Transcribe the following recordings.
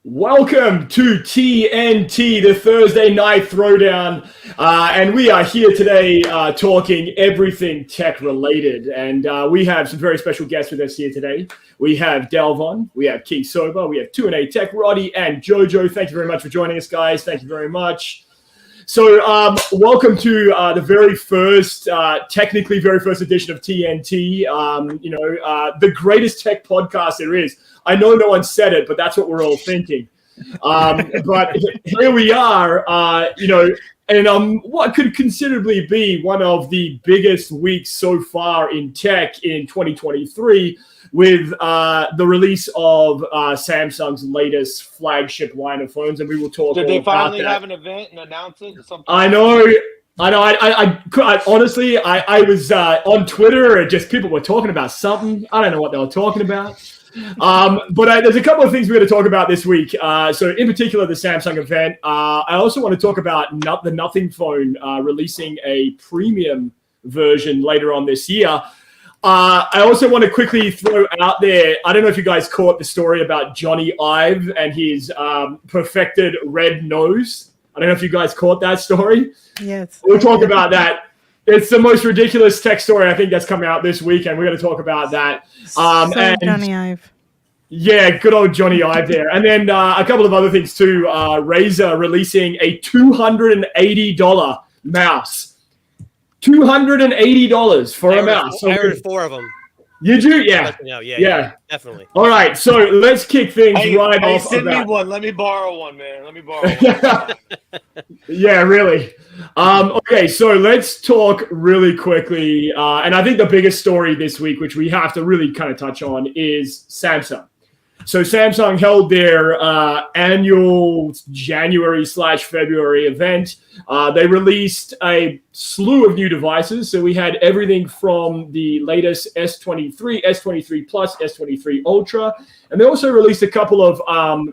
Welcome to TNT, the Thursday night throwdown, and we are here today talking everything tech related, and we have some very special guests with us here today. We have Delvon, we have King Sober, we have 2&A Tech, Roddy, and Jojo. Thank you very much for joining us, guys. Thank you very much. So welcome to the very first, technically very first edition of TNT, the greatest tech podcast there is. I know no one said it, but that's what we're all thinking. But here we are, and what could considerably be one of the biggest weeks so far in tech in 2023 with the release of Samsung's latest flagship line of phones, and we will talk. Did they finally have an event and announce it? I know. I honestly, I was on Twitter, and just people were talking about something. I don't know what they were talking about. But there's a couple of things we're going to talk about this week. So in particular, the Samsung event. I also want to talk about the Nothing phone releasing a premium version later on this year. I also want to quickly throw out there, I don't know if you guys caught the story about Johnny Ive and his perfected red nose. I don't know if you guys caught that story. Yes. We'll talk about that. It's the most ridiculous tech story I think that's coming out this week, and we're going to talk about that. And Johnny Ive. Yeah, good old Johnny Ive there. And then a couple of other things too. Razer releasing a $280 mouse. $280 for a mouse. I ordered 4 of them. You do? Yeah. Yeah, definitely. All right, so let's kick things right off. Send me one. Let me borrow one, man. Let me borrow one. Yeah, really. Okay, so let's talk really quickly. And I think the biggest story this week, which we have to really kind of touch on, is Samsung. So Samsung held their annual January/February event. They released a slew of new devices. So we had everything from the latest S23, S23 Plus, S23 Ultra. And they also released a couple of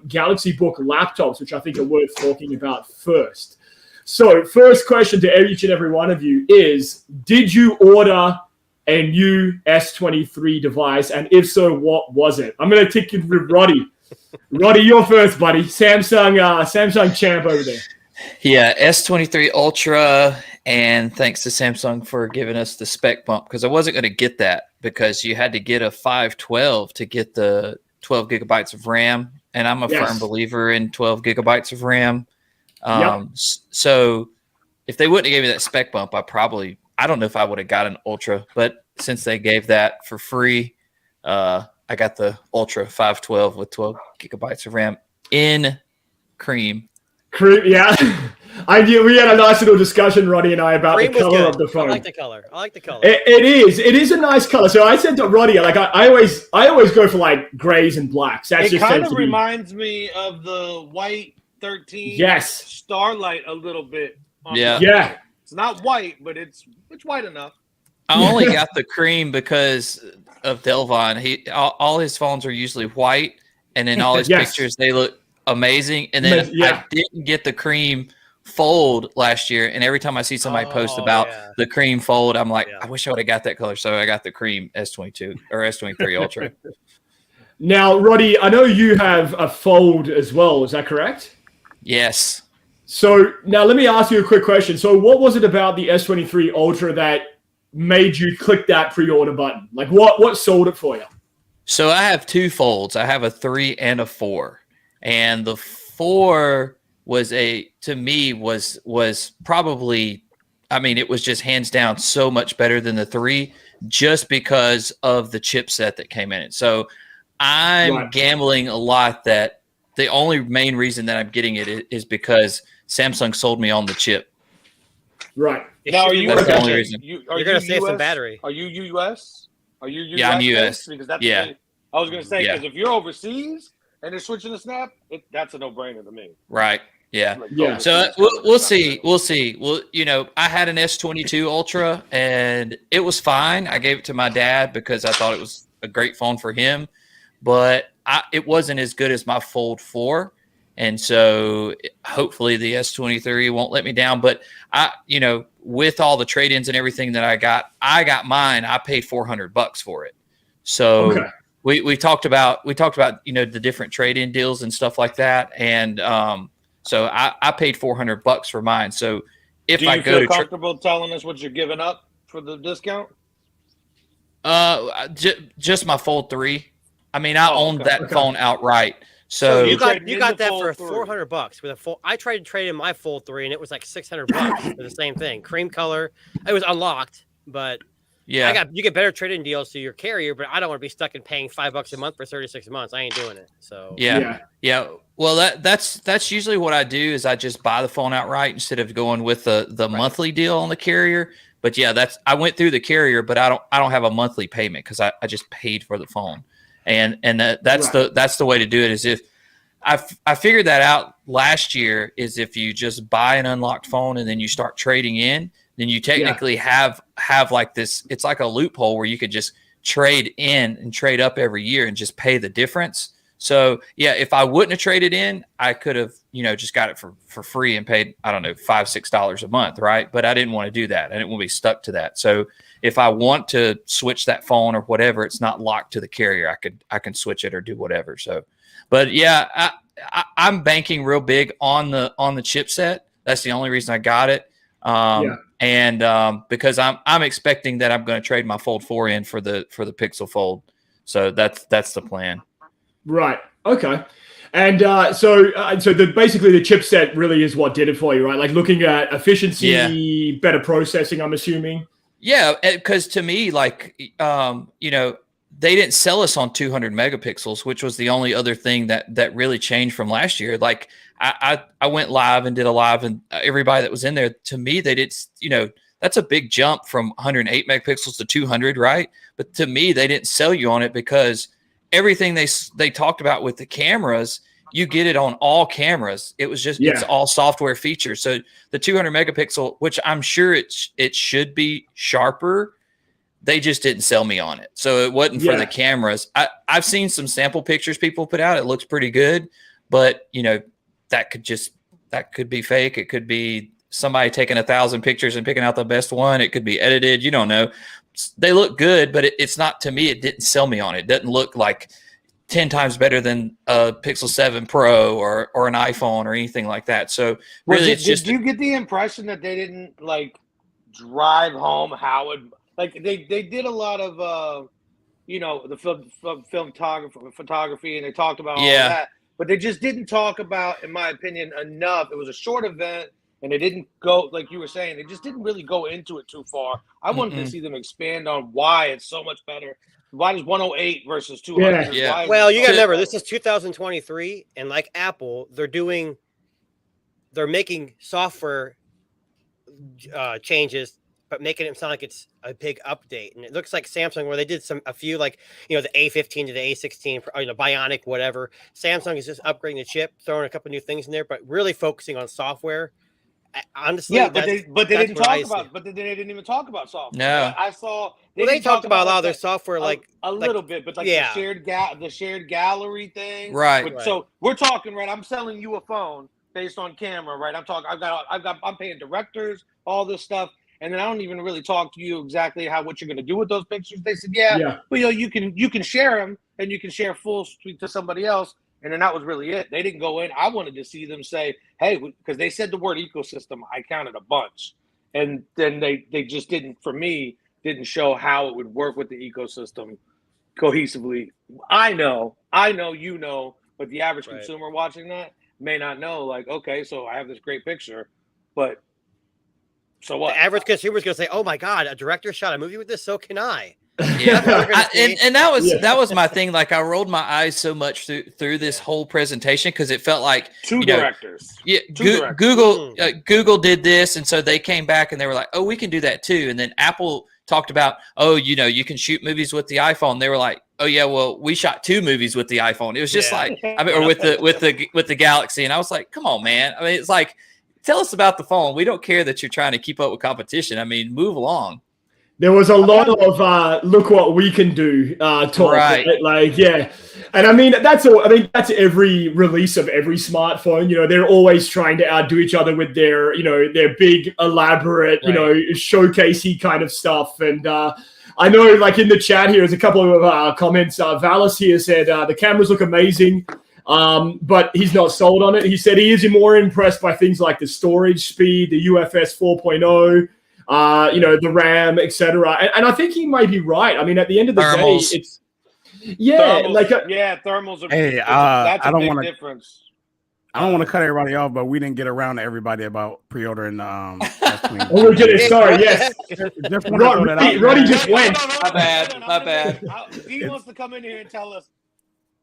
Galaxy Book laptops, which I think are worth talking about first. So first question to each and every one of you is, did you order a new S23 device? And if so, what was it? I'm going to take you with Roddy. Roddy, you're first, buddy. Samsung champ over there. Yeah, S23 Ultra, and thanks to Samsung for giving us the spec bump, because I wasn't going to get that because you had to get a 512 to get the 12 gigabytes of RAM, and I'm a firm believer in 12 gigabytes of RAM. So if they wouldn't have given me that spec bump, I don't know if I would have got an Ultra, but since they gave that for free, I got the Ultra 512 with 12 gigabytes of RAM in cream. Yeah. We had a nice little discussion, Roddy and I, about the color of the phone. I like the color. It is a nice color. So I said to Roddy, like I always go for like grays and blacks. It kind of reminds me of the white 13 Starlight a little bit. Yeah. It's not white, but it's white enough. I only got the cream because of Delvon. All his phones are usually white, and in all his pictures they look amazing. And then I didn't get the cream fold last year, and every time I see somebody post about the cream fold, I'm like, I wish I would have got that color. So I got the cream S22 or S23 Ultra. Now, Roddy, I know you have a fold as well. Is that correct? Yes. So now let me ask you a quick question. So what was it about the S23 Ultra that made you click that pre-order button? Like what sold it for you? So I have 2 folds. I have a 3 and a 4. And the 4 was probably, it was just hands down so much better than the 3 just because of the chipset that came in it. So I'm gambling a lot that the only main reason that I'm getting it is because Samsung sold me on the chip. Right. Now, are you? That's the only reason. You're going to save some battery. Are you US? Are you US? Yeah, I'm US. Because that's I was going to say, because if you're overseas and they're switching to Snap, that's a no-brainer to me. Right. Yeah. So we'll see. Well, I had an S22 Ultra, and it was fine. I gave it to my dad because I thought it was a great phone for him, but it wasn't as good as my Fold 4. And so hopefully the S23 won't let me down. But with all the trade-ins and everything that I got mine. I paid $400 for it. So we talked about the different trade-in deals and stuff like that, and so I paid $400 for mine. So if I go feel comfortable telling us what you're giving up for the discount? Just my Fold 3. I mean, I owned that phone outright. So you got that for $400 with a full. I tried to trade in my Fold 3 and it was like $600 for the same thing. Cream color. It was unlocked, but yeah, you get better trade-in deals to your carrier, but I don't want to be stuck in paying $5 a month for 36 months. I ain't doing it. So yeah. Well, that's usually what I do is I just buy the phone outright instead of going with the monthly deal on the carrier. But yeah, I went through the carrier, but I don't have a monthly payment because I just paid for the phone. And that's the way to do it. Is if I figured that out last year is if you just buy an unlocked phone and then you start trading in, then you technically have like this. It's like a loophole where you could just trade in and trade up every year and just pay the difference. So yeah, if I wouldn't have traded in, I could have just got it for free and paid $5-6 a month, right? But I didn't want to do that. I didn't want to be stuck to that. So if I want to switch that phone or whatever, it's not locked to the carrier. I can switch it or do whatever. So, but yeah, I'm banking real big on the chipset. That's the only reason I got it. And because I'm expecting that I'm going to trade my Fold 4 in for the Pixel Fold. So that's the plan. Right. Okay. And so basically the chipset really is what did it for you, right? Like looking at efficiency, better processing, I'm assuming. Yeah, because to me, like, they didn't sell us on 200 megapixels, which was the only other thing that really changed from last year. Like I went live and did a live, and everybody that was in there, to me, they did, that's a big jump from 108 megapixels to 200, right? But to me, they didn't sell you on it because everything they talked about with the cameras, you get it on all cameras. It was just it's all software features. So the 200 megapixel, which I'm sure it should be sharper, they just didn't sell me on it. So it wasn't for the cameras. I've seen some sample pictures people put out. It looks pretty good, but that could be fake. It could be somebody taking 1,000 pictures and picking out the best one. It could be edited. You don't know. They look good, but it's not, to me, it didn't sell me on it. It doesn't look like 10 times better than a Pixel 7 Pro or an iPhone or anything like that. So really, did you get the impression that they didn't drive home how it, they did a lot of, the photography, and they talked about all that, but they just didn't talk about, in my opinion, enough. It was a short event. And they didn't go, like you were saying, they just didn't really go into it too far. I wanted to see them expand on why it's so much better. Why is 108 versus 200? Yeah. Well, you got to remember, this is 2023, and like Apple, they're making software changes, but making it sound like it's a big update. And it looks like Samsung, where they did a few, the A15 to the A16, Bionic, whatever. Samsung is just upgrading the chip, throwing a couple new things in there, but really focusing on software. Honestly, but they didn't talk about. But they didn't even talk about software. No, I saw. They talked about a lot of their software, a little bit, but the shared gallery thing, right? So we're talking, right? I'm selling you a phone based on camera, right? I'm paying directors, all this stuff, and then I don't even really talk to you exactly what you're going to do with those pictures. They said, well, you can share them, and you can share full to somebody else. And then that was really it. They didn't go in. I wanted to see them say, hey, because they said the word ecosystem. I counted a bunch. And then they just didn't show how it would work with the ecosystem cohesively. I know, but the average consumer watching that may not know, okay, so I have this great picture, but so what? The average consumer is going to say, oh my God, a director shot a movie with this, so can I. Yeah, and that was my thing. Like, I rolled my eyes so much through this whole presentation because it felt like two directors. Yeah, Google did this, and so they came back and they were like, "Oh, we can do that too." And then Apple talked about, "Oh, you can shoot movies with the iPhone." They were like, "Oh yeah, well, we shot 2 movies with the iPhone." It was just or with the Galaxy, and I was like, "Come on, man!" I mean, it's like, tell us about the phone. We don't care that you're trying to keep up with competition. I mean, move along. There was a lot of look what we can do talk, right? And I mean that's every release of every smartphone. They're always trying to outdo each other with their big elaborate showcasey kind of stuff. And I know, like in the chat here, there's a couple of comments. Valis here said the cameras look amazing, but he's not sold on it. He said he is more impressed by things like the storage speed, the UFS 4.0, the RAM, etc. And I think he may be right. I mean, at the end of the day, it's thermals are. Hey, that's a big difference. I don't want to cut everybody off, but we didn't get around to everybody about pre-ordering. we're getting sorry. Yes, Roddy just went. My bad. He wants to come in here and tell us,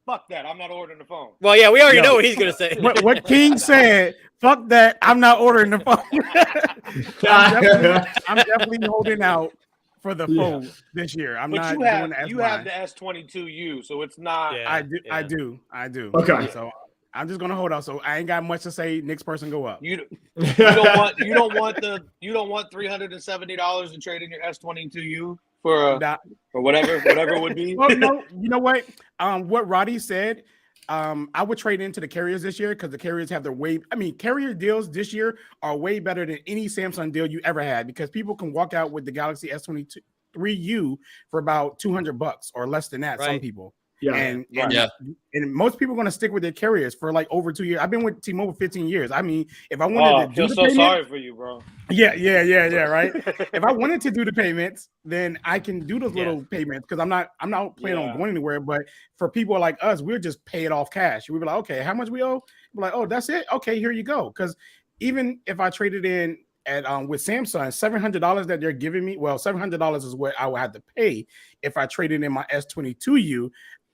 "Fuck that! I'm not ordering the phone." Well, yeah, we already know what he's gonna say. What King said, "Fuck that! I'm not ordering the phone." I'm definitely holding out for the phone this year. I'm not doing the S. You have the S22U, so it's not. Yeah, I do. Okay, so. I'm just gonna hold out, so I ain't got much to say. Next person go up. You don't want $370 to trade in your S22U for whatever it would be. Well, no, you know what? What Roddy said, I would trade into the carriers this year because the carriers have carrier deals this year are way better than any Samsung deal you ever had because people can walk out with the Galaxy S23U for about $200 or less than that. Right. Some people. Yeah, and most people are going to stick with their carriers for like over 2 years. I've been with T-Mobile 15 years. I mean, if I wanted to do the payments, sorry for you, bro. Yeah, right. If I wanted to do the payments, then I can do those little payments because I'm not planning on going anywhere. But for people like us, we'll just pay it off cash. We'll be like, okay, how much we owe? We're like, oh, that's it. Okay, here you go. Because even if I traded in at with Samsung, $700 that they're giving me, well, $700 is what I would have to pay if I traded in my S22U.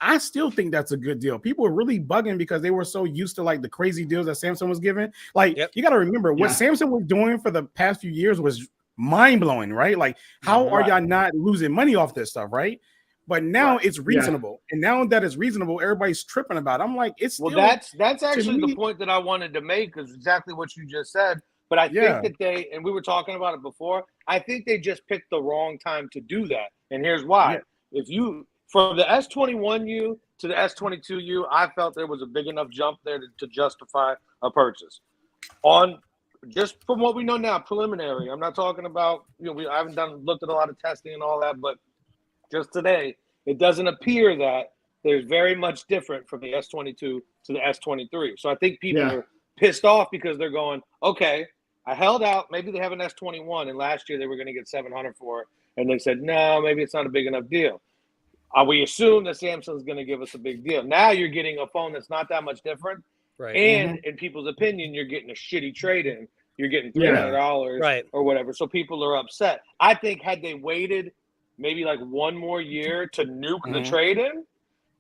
I still think that's a good deal. People are really bugging because they were so used to like the crazy deals that Samsung was giving. Like you got to remember what Samsung was doing for the past few years was mind blowing, right? Like how are y'all not losing money off this stuff, right? But now it's reasonable, and now that it's reasonable, everybody's tripping about it. I'm like, it's still, that's actually the point that I wanted to make is exactly what you just said. But I think that and we were talking about it before. I think they just picked the wrong time to do that, and here's why. If you from the S21U to the S22U, I felt there was a big enough jump there to justify a purchase. On just from what we know now, preliminary. I'm not talking about I haven't looked at a lot of testing and all that, but just today, it doesn't appear that there's very much different from the S22 to the S23. So I think people are pissed off because they're going, okay, I held out. Maybe they have an S21, and last year they were going to get $700 for it, and they said, no, maybe it's not a big enough deal. We assume that Samsung's going to give us a big deal. Now you're getting a phone that's not that much different. Right. And in people's opinion, you're getting a shitty trade-in. You're getting $300 or whatever. So people are upset. I think had they waited maybe like one more year to nuke the trade-in,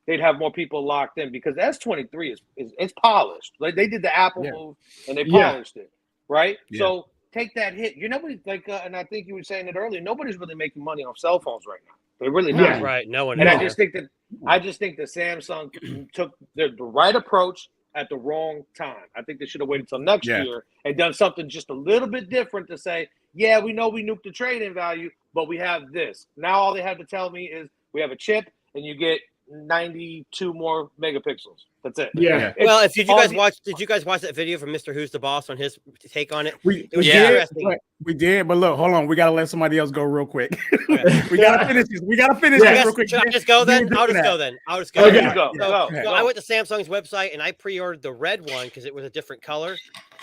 they'd have more people locked in because the S23 is polished. Like they did the Apple move and they polished it, right? Yeah. So take that hit. Nobody's like, and I think you were saying it earlier. Nobody's really making money off cell phones right now. They're really not. Right. No one. And I just think that Samsung took the right approach at the wrong time. I think they should have waited till next year and done something just a little bit different to say, yeah, we know we nuked the trade-in value, but we have this. Now all they have to tell me is we have a chip and you get 92 more megapixels. That's it. Yeah. Well, did you guys watch that video from Mr. Who's the Boss on his take on it? We did, but look, hold on. We gotta let somebody else go real quick. we gotta finish this. This real quick. Should I just go then? I'll just go. Okay. So I went to Samsung's website and I pre-ordered the red one because it was a different color.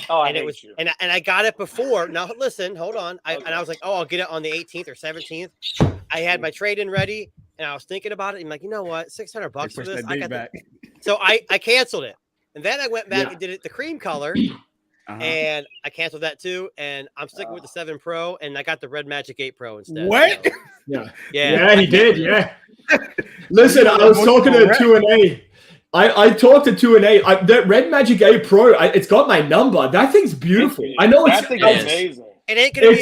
Oh, and I got it before. Now listen, hold on. And I was like, I'll get it on the 18th or 17th. I had my trade-in ready. And I was thinking about it. I'm like, you know what? $600 for this. So I canceled it. And then I went back and did it the cream color. And I canceled that too. And I'm sticking with the 7 Pro. And I got the Red Magic 8 Pro instead. What? So. Yeah, he did. Yeah. Listen, I was talking to 2&A. I talked to 2&A. That Red Magic 8 Pro, it's got my number. That thing's beautiful. I know it's amazing. It ain't gonna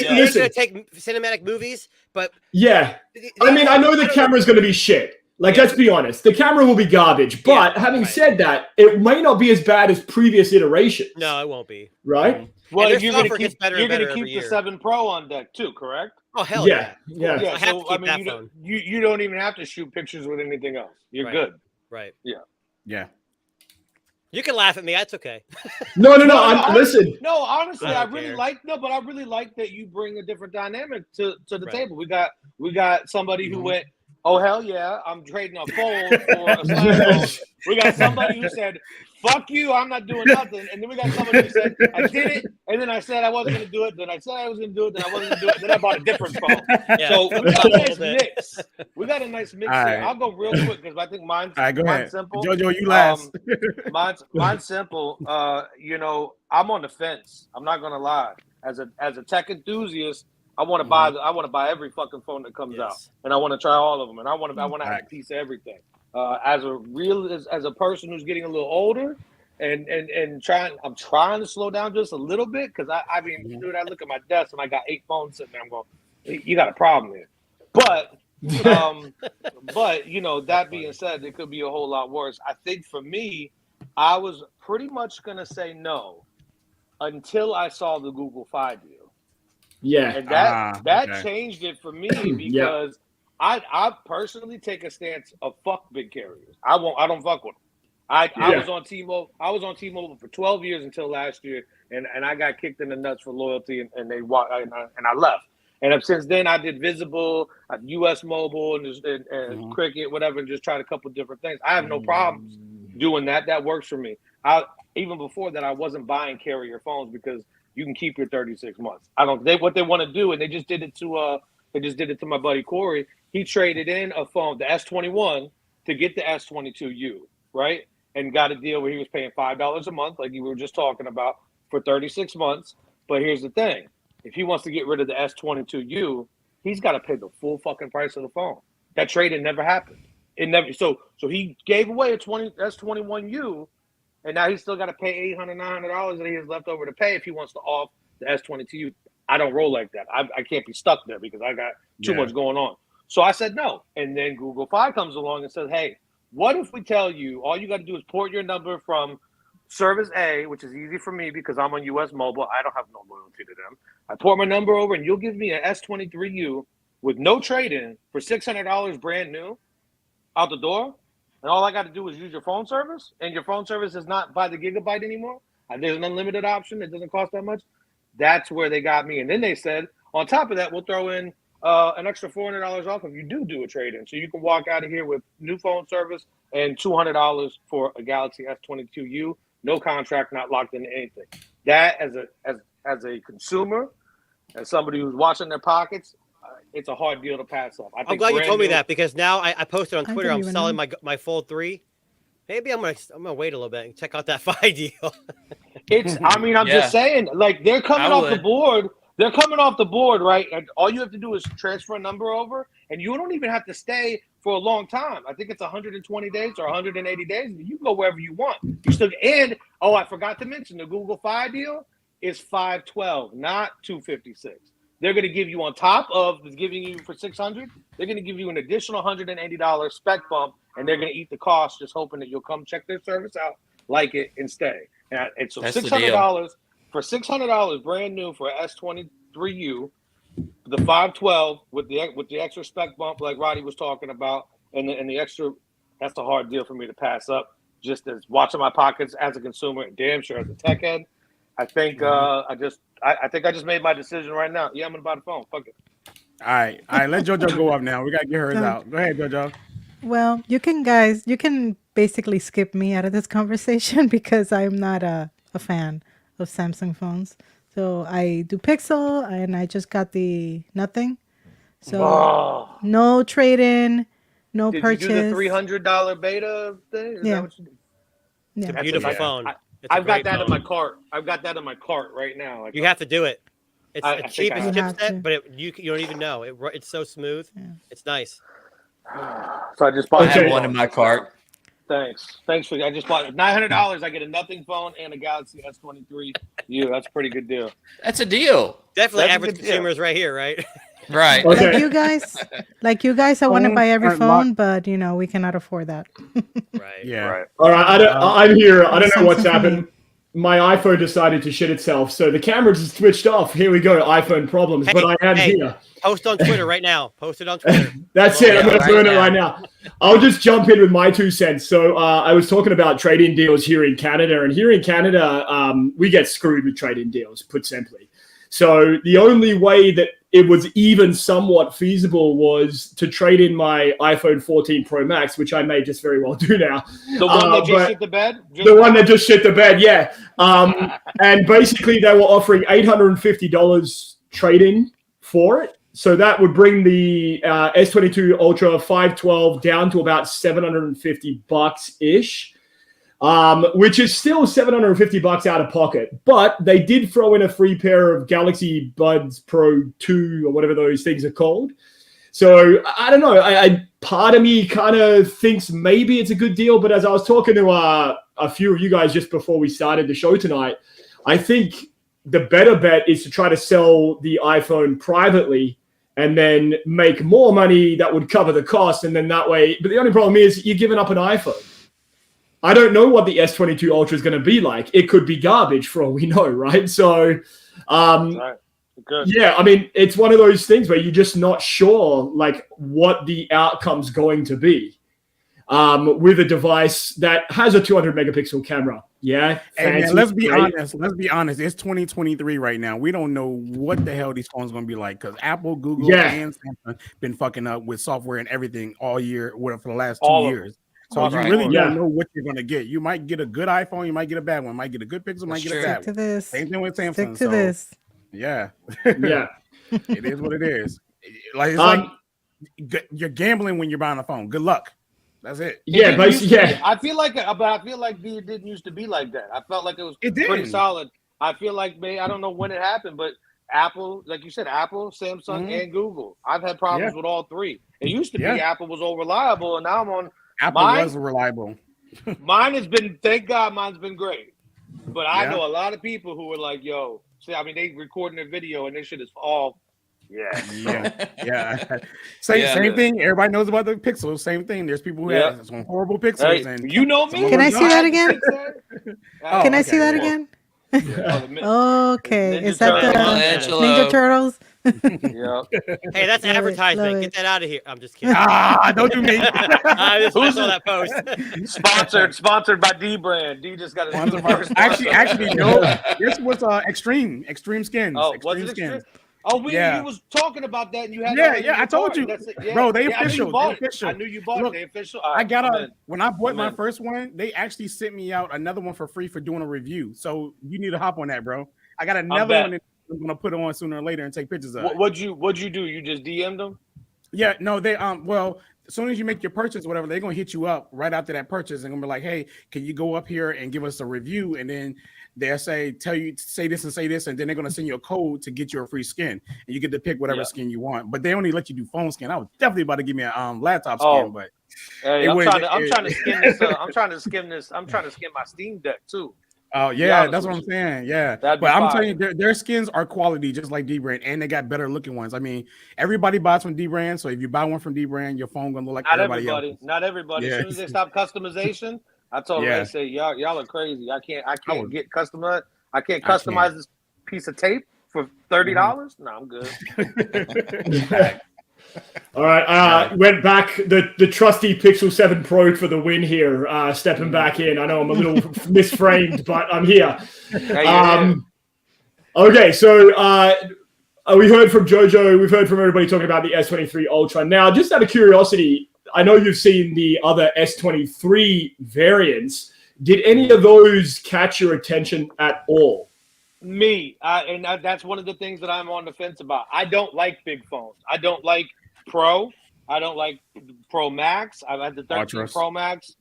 take cinematic movies, but I mean, I know the camera's gonna be shit. Like, let's be honest, the camera will be garbage. But having said that, it may not be as bad as previous iterations. No, it won't be. Right? Well, you're gonna keep the 7 Pro on deck too, correct? Oh hell yeah! I have to keep that phone. You don't even have to shoot pictures with anything else. You're good. Right. Yeah. You can laugh at me. That's okay. No. Listen. No, honestly, I really care. like that you bring a different dynamic to the table. We got somebody who went, oh hell yeah, I'm trading a fold for a slide phone. We got somebody who said, fuck you, I'm not doing nothing. And then we got somebody who said, I did it, and then I said I wasn't gonna do it, then I said I was gonna do it, then I wasn't gonna do it, then I bought a different phone. Yeah. So we got a nice mix. We got a nice mix All here. right. I'll go real quick because I think mine's simple. Jojo, you last. Mine's simple. I'm on the fence. I'm not gonna lie. As a tech enthusiast, I want to buy every fucking phone that comes out, and I want to try all of them, and I want to have a piece of everything. As a person who's getting a little older, and I'm trying to slow down just a little bit because I dude, I look at my desk and I got 8 phones sitting there. I'm going, you got a problem here, but that being said, it could be a whole lot worse. I think for me, I was pretty much gonna say no until I saw the Google Fi deal. Yeah, and that changed it for me because I personally take a stance of fuck big carriers. I don't fuck with them. I was on T-Mobile. I was on T-Mobile for 12 years until last year, and I got kicked in the nuts for loyalty, and I left. And since then, I did Visible, US Mobile, and Cricket, whatever, and just tried a couple different things. I have no problems doing that. That works for me. Even before that, I wasn't buying carrier phones because you can keep your 36 months. What they want to do, and they just did it to my buddy Corey. He traded in a phone, the S21, to get the S22U, right? And got a deal where he was paying $5 a month, like you were just talking about, for 36 months. But here's the thing. If he wants to get rid of the S22U, he's got to pay the full fucking price of the phone. That trade-in never happened. It never. So he gave away a S21U, and now he's still got to pay $800, $900 that he has left over to pay if he wants to off the S22U. I don't roll like that. I can't be stuck there because I got too much going on. So I said no. And then Google Fi comes along and says, hey, what if we tell you all you got to do is port your number from Service A, which is easy for me because I'm on US Mobile. I don't have no loyalty to them. I port my number over and you'll give me an S23U with no trade-in for $600 brand new out the door. And all I got to do is use your phone service, and your phone service is not by the gigabyte anymore. There's an unlimited option. It doesn't cost that much. That's where they got me. And then they said, on top of that, we'll throw in an extra $400 off if you do a trade-in. So you can walk out of here with new phone service and $200 for a Galaxy S22U. No contract, not locked into anything. That, as a consumer, as somebody who's watching their pockets, it's a hard deal to pass up. I'm glad you told me that because now I posted on Twitter I'm selling my Fold 3. Maybe I'm gonna wait a little bit and check out that Fi deal. I'm just saying, like they're coming off the board. They're coming off the board, right? And all you have to do is transfer a number over, and you don't even have to stay for a long time. I think it's 120 days or 180 days. You can go wherever you want. You still I forgot to mention the Google Fi deal is $512, not $256. They're going to give you on top of giving you for $600. They're going to give you an additional $180 spec bump, and they're going to eat the cost, just hoping that you'll come check their service out, like it, and stay. And so $600 for $600 brand new for S23U, the 512 with the extra spec bump, like Roddy was talking about, and the extra. That's a hard deal for me to pass up. Just as watching my pockets as a consumer, and damn sure as a tech head. I think I think I just made my decision right now. Yeah, I'm gonna buy the phone. Fuck it. All right. Let JoJo go up now. We gotta get hers out. Go ahead, JoJo. Well, you can basically skip me out of this conversation because I'm not a fan of Samsung phones. So I do Pixel, and I just got the nothing. So no trade-in, no purchase. Did you do the $300 beta thing? Is that what you did? It's a beautiful phone. I've got that in my cart. I've got that in my cart right now. You have to do it. It's the cheapest chipset, but you don't even know. It's so smooth. Yeah. It's nice. So I just bought one in my cart. Thanks. I just bought $900. I get a nothing phone and a Galaxy S23U. That's a pretty good deal. That's a deal. Definitely average consumers right here, right? Right. Okay. Like you guys, I want to buy every phone, but we cannot afford that. Right. Yeah. Right. All right. I'm here. I don't know what's happened. my iPhone decided to shit itself, so the camera just switched off. Here we go, iPhone problems. But I am here. Post on Twitter right now. Post it on Twitter. That's it. I'm going to burn it right now. I'll just jump in with my 2 cents. So I was talking about trade-in deals here in Canada, and here in Canada, we get screwed with trade-in deals, put simply. So the only way that it was even somewhat feasible was to trade in my iPhone 14 Pro Max, which I may just very well do now. The one that just shit the bed? The one that just shit the bed, yeah. And basically they were offering $850 trade-in for it. So that would bring the S22 Ultra 512 down to about $750-ish. Which is still $750 out of pocket, but they did throw in a free pair of Galaxy Buds Pro 2 or whatever those things are called. So I don't know. Part of me kind of thinks maybe it's a good deal, but as I was talking to a few of you guys just before we started the show tonight, I think the better bet is to try to sell the iPhone privately and then make more money that would cover the cost, and then that way. But the only problem is you're giving up an iPhone. I don't know what the S22 Ultra is going to be like. It could be garbage for all we know, right? So, yeah, I mean, it's one of those things where you're just not sure, like, what the outcome's going to be with a device that has a 200 megapixel camera. Yeah, and man, let's be honest. It's 2023 right now. We don't know what the hell these phones are going to be like because Apple, Google, and Samsung been fucking up with software and everything all year, for the last 2 years. So you really don't know what you're going to get. You might get a good iPhone. You might get a bad one. You might get a good Pixel. Might get a bad one. Same thing with Samsung. Stick to this. Yeah. Yeah. It is what it is. It's like you're gambling when you're buying a phone. Good luck. That's it. Yeah, basically. Yeah. I feel like it didn't used to be like that. I felt like it was pretty solid. I feel like I don't know when it happened, but Apple, like you said, Apple, Samsung, and Google. I've had problems with all three. It used to be Apple was all reliable, and now I'm on. Apple was reliable. Mine has been, thank God, mine's been great. But I know a lot of people who were like, "Yo, see, I mean, they recording their video and this shit is all, Same thing. Everybody knows about the Pixels. Same thing. There's people who have some horrible Pixels, and you know me. Can I see that again? Can I see that again? Okay, is that the Ninja Turtles? Hey, that's advertisement. Get that out of here. I'm just kidding. Don't do me. I saw that post. Sponsored by D Brand. D just got a first. Actually, no. This was Extreme Skins. Oh, Extreme was it Skins. You was talking about that, and you had I told you, bro. They official. I knew you bought it. They official. When I bought my first one, they actually sent me out another one for free for doing a review. So you need to hop on that, bro. I got another one that I'm gonna put on sooner or later and take pictures of. What'd you do? You just DM'd them? Yeah, no, they well, as soon as you make your purchase, whatever, they're gonna hit you up right after that purchase and gonna be like, hey, can you go up here and give us a review? And then they'll say this, and then they're gonna send you a code to get you a free skin, and you get to pick whatever skin you want. But they only let you do phone skin. I was definitely about to give me a laptop skin, but I'm trying to skin this. I'm trying to skin my Steam Deck too. Oh yeah, that's what I'm saying. Yeah, but I'm telling you, their skins are quality, just like D Brand, and they got better looking ones. I mean, everybody buys from D Brand, so if you buy one from D Brand, your phone gonna look like everybody else. Not everybody. Yeah. As soon as they stop customization, I told them, they say y'all are crazy. I can't get customized. I can't customize this piece of tape for $30. No, I'm good. All right, went back the trusty Pixel 7 Pro for the win here. Stepping back in. I know I'm a little misframed, but I'm here. Okay, so we heard from Jojo. We've heard from everybody talking about the S23 Ultra. Now, just out of curiosity, I know you've seen the other S23 variants. Did any of those catch your attention at all? That's one of the things that I'm on the fence about. I don't like big phones. I don't like Pro. I don't like Pro Max. I've had the 13 Pro Max,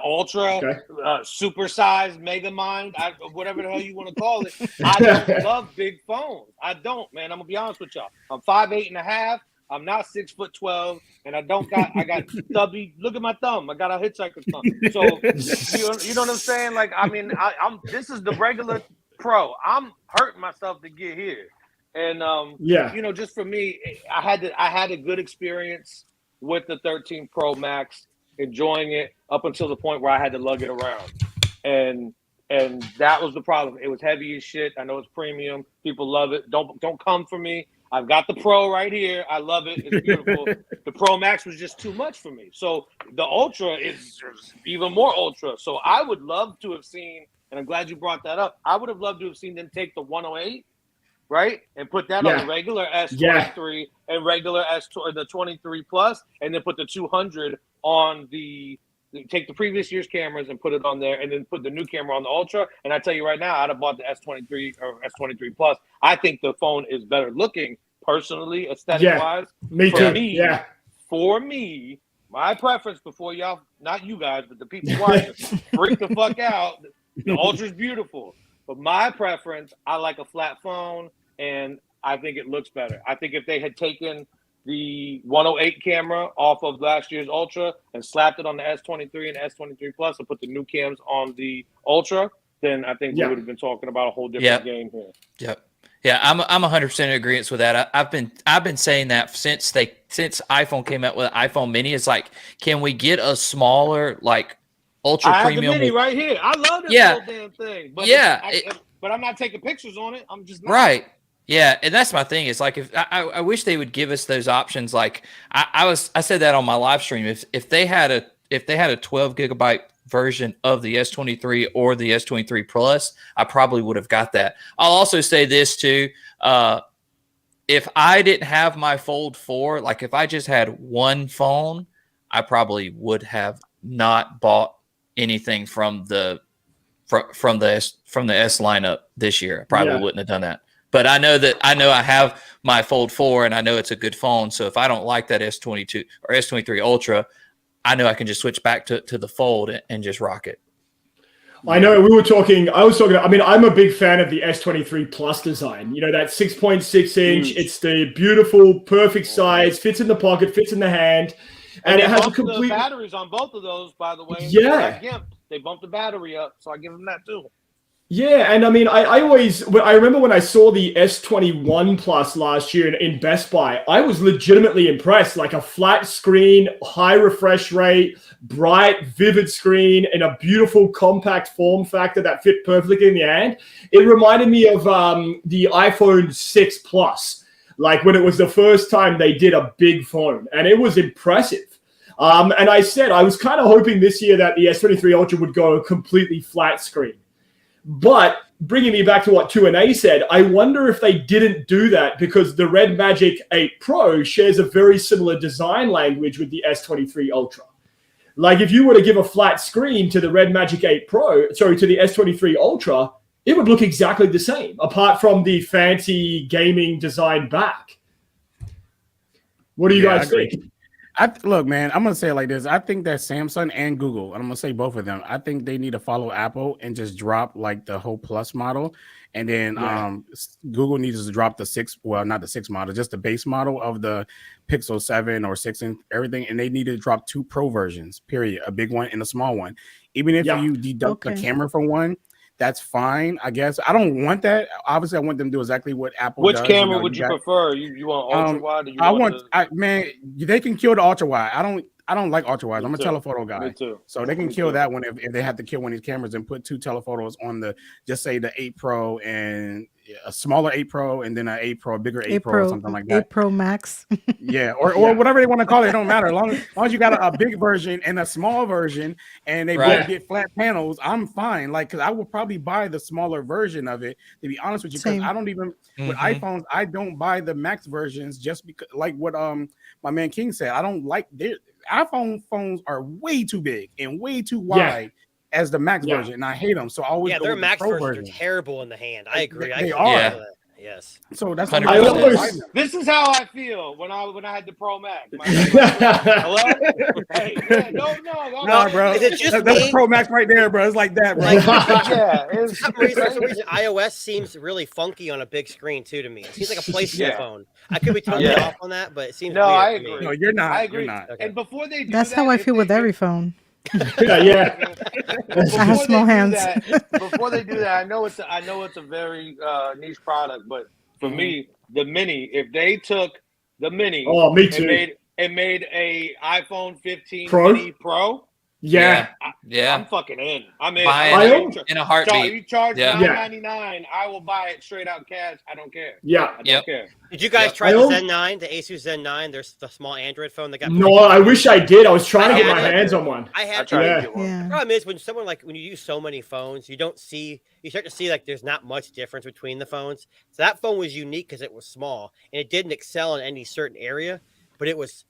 Ultra, supersized, Mega Mind, whatever the hell you want to call it. I don't love big phones. I don't, man. I'm gonna be honest with y'all. I'm 5'8.5". I'm not 6'12", and I got stubby. Look at my thumb. I got a hitchhiker's thumb. So you know what I'm saying? Like, I mean, this is the regular Pro. I'm hurting myself to get here, and you know, just for me, I had a good experience with the 13 Pro Max, enjoying it up until the point where I had to lug it around, and And that was the problem. It was heavy as shit. I know it's premium. People love it. Don't come for me. I've got the Pro right here. I love it. It's beautiful. The Pro Max was just too much for me. So the Ultra is even more Ultra. So I would love to have seen, and I'm glad you brought that up, I would have loved to have seen them take the 108, right, and put that on the regular S23 and regular the 23 Plus, and then put the 200 on take the previous year's cameras and put it on there, and then put the new camera on the Ultra. And I tell you right now, I'd have bought the S23 or S23 Plus. I think the phone is better looking, personally, aesthetic-wise. Me too. For me, my preference before y'all, not you guys, but the people watching, freak the fuck out. The Ultra's beautiful. But my preference, I like a flat phone, and I think it looks better. I think if they had taken the 108 camera off of last year's Ultra and slapped it on the S23 and S23 Plus and put the new cams on the Ultra, then I think we would have been talking about a whole different game here. Yep. Yeah, I'm 100% in agreement with that. I've been saying that since iPhone came out with iPhone Mini. It's like, can we get a smaller, like, ultra premium? I have the Mini right here. I love this little damn thing. But but I'm not taking pictures on it. I'm just not. Right. Yeah, and that's my thing. It's like, if I wish they would give us those options. Like I said that on my live stream. If they had a 12 gigabyte version of the S23 or the S23 Plus, I probably would have got that. I'll also say this too. If I didn't have my Fold 4, like if I just had one phone, I probably would have not bought anything from the S lineup this year. I probably wouldn't have done that. But I know I have my Fold 4 and I know it's a good phone. So if I don't like that S22 or S23 Ultra, I know I can just switch back to the Fold and just rock it. I know I mean, I'm a big fan of the S23 Plus design. You know, that 6.6 inch, it's the beautiful, perfect size, fits in the pocket, fits in the hand. And it has a complete batteries on both of those, by the way. Yeah. They bumped the battery up, so I give them that too. Yeah, and I mean, I remember when I saw the S21 Plus last year in Best Buy, I was legitimately impressed. Like a flat screen, high refresh rate, bright, vivid screen, and a beautiful compact form factor that fit perfectly in the hand. It reminded me of the iPhone 6 Plus, like when it was the first time they did a big phone, and it was impressive. And I said I was kind of hoping this year that the S23 Ultra would go a completely flat screen. But bringing me back to what 2NA said, I wonder if they didn't do that because the Red Magic 8 Pro shares a very similar design language with the S23 Ultra. Like if you were to give a flat screen to the Red Magic 8 Pro, to the S23 Ultra, it would look exactly the same, apart from the fancy gaming design back. What do you guys think? Look, man, I'm going to say it like this. I think that Samsung and Google, and I'm going to say both of them, I think they need to follow Apple and just drop like the whole Plus model. And then Google needs to drop not the 6 model, just the base model of the Pixel 7 or 6 and everything. And they need to drop 2 Pro versions, period. A big one and a small one. Even if you deduct the camera from one, that's fine, I guess. I don't want that. Obviously, I want them to do exactly what Apple does. Which camera would you prefer? You want ultra wide? They can kill the ultra wide. I don't like ultra wide. I'm a telephoto guy. Me too. So they can kill that one if they have to kill one of these cameras and put 2 telephotos on just say the 8 Pro and a smaller 8 Pro and then an 8 Pro, a bigger 8 Pro or something like that. 8 Pro Max. or whatever they want to call it. It don't matter. As long as you got a big version and a small version and they both get flat panels, I'm fine. Like, because I will probably buy the smaller version of it, to be honest with you, because I don't even, with iPhones, I don't buy the Max versions just because, like what my man King said, I don't like iPhone phones are way too big and way too wide as the Max version, and I hate them. So I always go their with Max the Pro versions are terrible in the hand. I agree. They are. Yes. So that's this is how I feel when I had the Pro Max. Hello? Hey, no, bro. Is it just that's Pro Max right there, bro. It's like that, bro. For some reason, iOS seems really funky on a big screen too to me. It seems like a PlayStation phone. I could be totally off on that, but it seems weird I to agree. me. No, you're not. I agree. You're not. Okay. And before they do that's how I feel with every phone. I have small hands. Before they do that, I know it's a very niche product, but for me, the Mini, if they took the Mini me too. and made a iPhone 15 Pro? Mini Pro, Yeah. I'm fucking in. I'm in. In a heartbeat. You charge $9.99. I will buy it straight out cash. I don't care. Yeah. I don't care. Did you guys try the Zen 9, the Asus Zen 9? There's the small Android phone that got. No, I wish I did. I was trying to get my hands on one. I had to get one. The problem is when you use so many phones, you start to see like there's not much difference between the phones. So that phone was unique because it was small and it didn't excel in any certain area, but it was.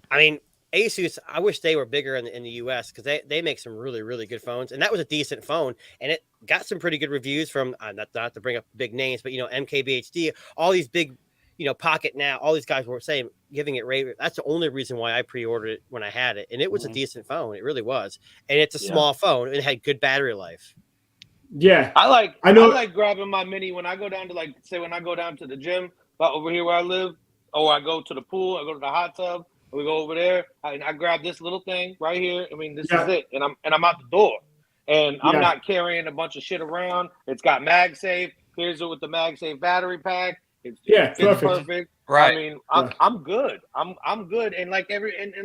I mean, Asus, I wish they were bigger in the US because they make some really, really good phones. And that was a decent phone. And it got some pretty good reviews from, not to bring up big names, but, MKBHD, all these big, Pocket Now, all these guys were saying, giving it rave. That's the only reason why I pre-ordered it when I had it. And it was a decent phone. It really was. And it's a small phone. And it had good battery life. Yeah. I like grabbing my mini when I go down to when I go down to the gym over here where I live, or I go to the pool, I go to the hot tub. We go over there, and I grab this little thing right here. I mean, this is it, and I'm out the door, and I'm not carrying a bunch of shit around. It's got MagSafe. Here's it with the MagSafe battery pack. It's perfect. Right. I mean, I'm good. I'm good, and like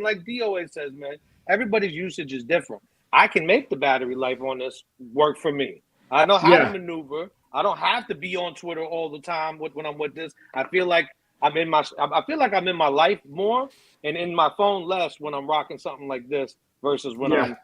like D always says, man, everybody's usage is different. I can make the battery life on this work for me. I know how to maneuver. I don't have to be on Twitter all the time when I'm with this. I feel like I'm in my life more and in my phone less when I'm rocking something like this versus when I'm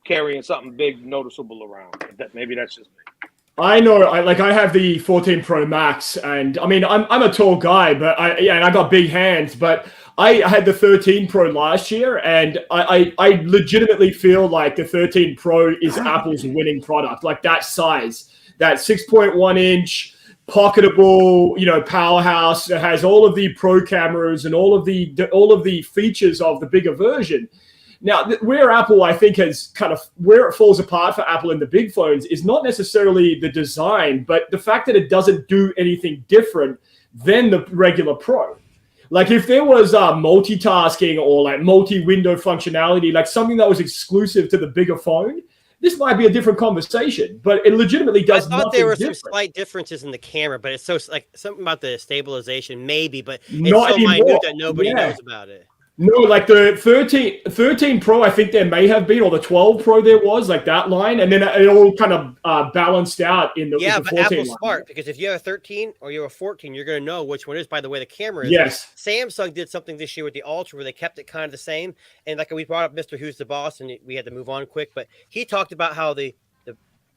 carrying something big, noticeable around. Maybe that's just me. I know. I have the 14 Pro Max, and I mean, I'm a tall guy, but and I got big hands. But I had the 13 Pro last year, and I legitimately feel like the 13 Pro is Apple's winning product. Like that size, that 6.1 inch. Pocketable, powerhouse that has all of the pro cameras and all of the features of the bigger version. Now, where Apple, I think, has where it falls apart for Apple in the big phones is not necessarily the design, but the fact that it doesn't do anything different than the regular Pro. Like if there was multitasking or like multi-window functionality, like something that was exclusive to the bigger phone, this might be a different conversation, but it legitimately does nothing different. I thought there were some slight differences in the camera, but it's so like something about the stabilization, maybe, but it's not so anymore. Minute that nobody knows about it. No, like the 13 Pro, I think there may have been, or the 12 Pro there was, like that line, and then it all kind of balanced out in the 14 but Apple's line. smart, because if you have a 13 or you have a 14, you're going to know which one is by the way the camera is. Yes. Samsung did something this year with the Ultra where they kept it kind of the same, and like we brought up Mr. Who's the Boss, and we had to move on quick, but he talked about how the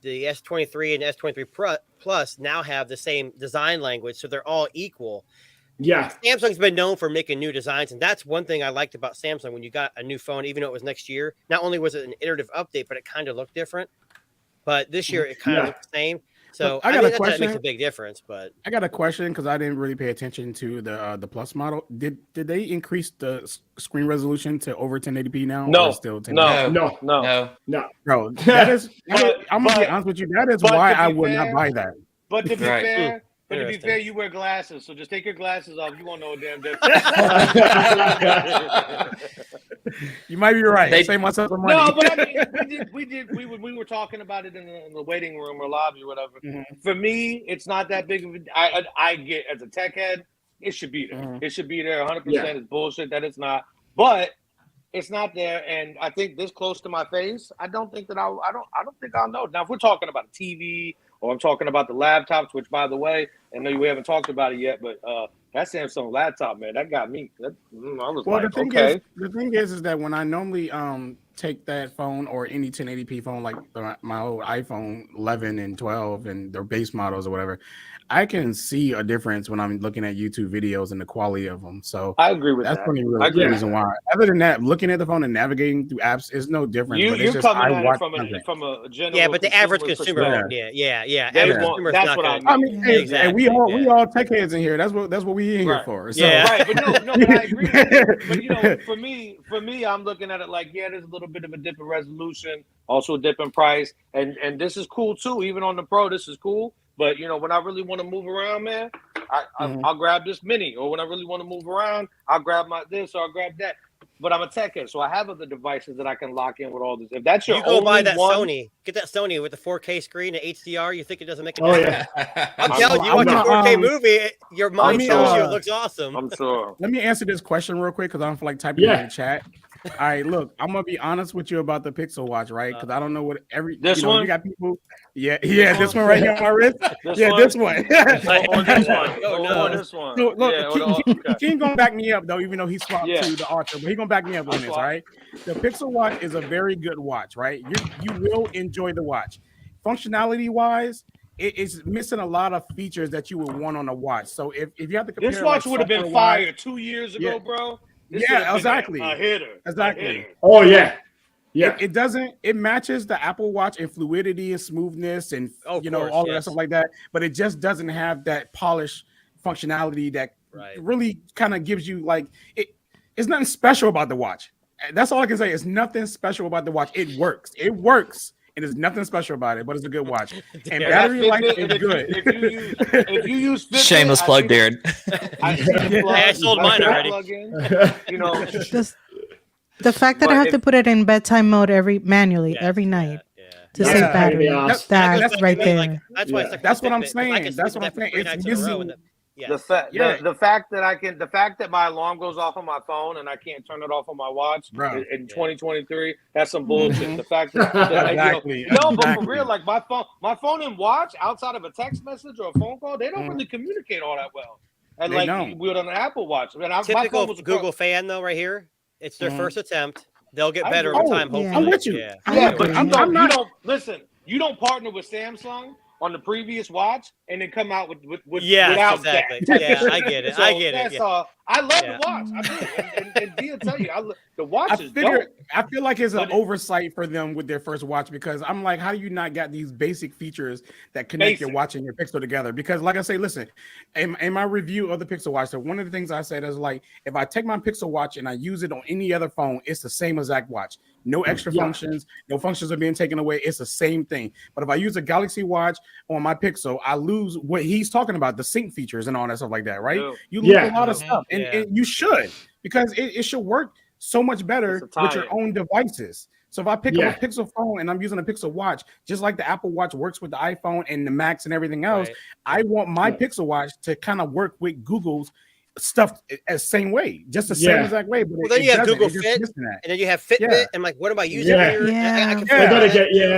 S23 and S23 Plus now have the same design language, so they're all equal. Yeah. Samsung's been known for making new designs, and that's one thing I liked about Samsung when you got a new phone, even though it was next year. Not only was it an iterative update, but it kind of looked different. But this year it kind of looked the same. So I got a question. That makes a big difference. But I got a question because I didn't really pay attention to the Plus model. Did they increase the screen resolution to over 1080p now? No, or still 1080p? No. Bro, that is. I'm gonna be honest with you. That is why I would not buy that. But to be fair. But to be fair, you wear glasses, so just take your glasses off. You won't know a damn difference. You might be right. They save myself some money. No, but I mean, we were talking about it in the waiting room or lobby or whatever. Mm-hmm. For me, it's not that big of a. I get as a tech head, it should be there. Mm-hmm. It should be there. 100%. It's bullshit that it's not, but it's not there. And I think this close to my face, I don't think that I don't think I'll know. Now, if we're talking about a TV. Or I'm talking about the laptops, which, by the way, I know we haven't talked about it yet, but that Samsung laptop, man, that got me. I was the thing is that when I normally take that phone or any 1080p phone, like my old iPhone 11 and 12 and their base models or whatever, I can see a difference when I'm looking at YouTube videos and the quality of them. So I agree with that. That's pretty really the reason why. Other than that, looking at the phone and navigating through apps is no different. You're coming at it from a general. But the average consumer, That's what I mean. Exactly. And we all tech heads in here. That's what we in here for. So. Yeah, right. But I agree. But for me, I'm looking at it like, there's a little bit of a dip in resolution, also a dip in price, and this is cool too. Even on the Pro, this is cool. But when I really want to move around, man, I'll grab this mini. Or when I really want to move around, I'll grab this or I'll grab that. But I'm a tech head, so I have other devices that I can lock in with all this. If that's your go buy that Sony, get that Sony with the 4K screen and HDR. You think it doesn't make a difference? I'm telling you, watch a 4K movie, your mind tells you it looks awesome. I'm sure. Let me answer this question real quick because I don't feel like typing in the chat. All right, look, I'm gonna be honest with you about the Pixel Watch, right? Because I don't know what this one. You got people. Yeah, this one right here on my wrist. This one. Or this one. Or this one. So look, King gonna back me up though, even though he swapped to the Ultra, but he gonna back me up on this, right? The Pixel Watch is a very good watch, right? You will enjoy the watch. Functionality wise, it is missing a lot of features that you would want on a watch. So if you have to compare, this watch would have been fire 2 years ago, bro. Exactly. A hitter. Exactly. Oh yeah. Yeah. It matches the Apple Watch in fluidity and smoothness and all of that stuff like that, but it just doesn't have that polished functionality that really kind of gives you it's nothing special about the watch. That's all I can say. It's nothing special about the watch. It works. And there's nothing special about it, but it's a good watch. And battery life is good. If you use Fitbit, shameless plug, Darren. I sold mine already. The fact that I have to put it in bedtime mode every night to save battery. That's right there. That's what I'm saying. That's what I'm saying. It's missing. The fact that my alarm goes off on my phone and I can't turn it off on my watch in 2023, that's some bullshit. The fact that but for real, like my phone and watch outside of a text message or a phone call, they don't really communicate all that well. And with an Apple Watch, typical Google fan though, right here. It's their first attempt. They'll get better over time. Hopefully, I'm with you. But I'm not. You don't partner with Samsung on the previous watch and then come out with without exactly. that. Yeah, I get it. That's all. I love the watch. I do. And Dia tell you, the watch is dope. I feel like it's an oversight for them with their first watch because I'm like, how do you not got these basic features that connect your watch and your Pixel together? Because like I say, listen, in my review of the Pixel Watch, so one of the things I said is like, if I take my Pixel Watch and I use it on any other phone, it's the same exact watch. No extra functions, no functions are being taken away. It's the same thing. But if I use a Galaxy Watch on my Pixel, I lose what he's talking about, the sync features and all that stuff like that, right? You lose a lot of stuff. And you should, because it should work so much better with your own devices. So if I pick up a Pixel phone and I'm using a Pixel Watch, just like the Apple Watch works with the iPhone and the Macs and everything else, I want my Pixel Watch to kind of work with Google's stuff as same way, just the same exact way. But then you have Google Fit, and then you have Fitbit, and like, what am I using here? Yeah. I gotta get you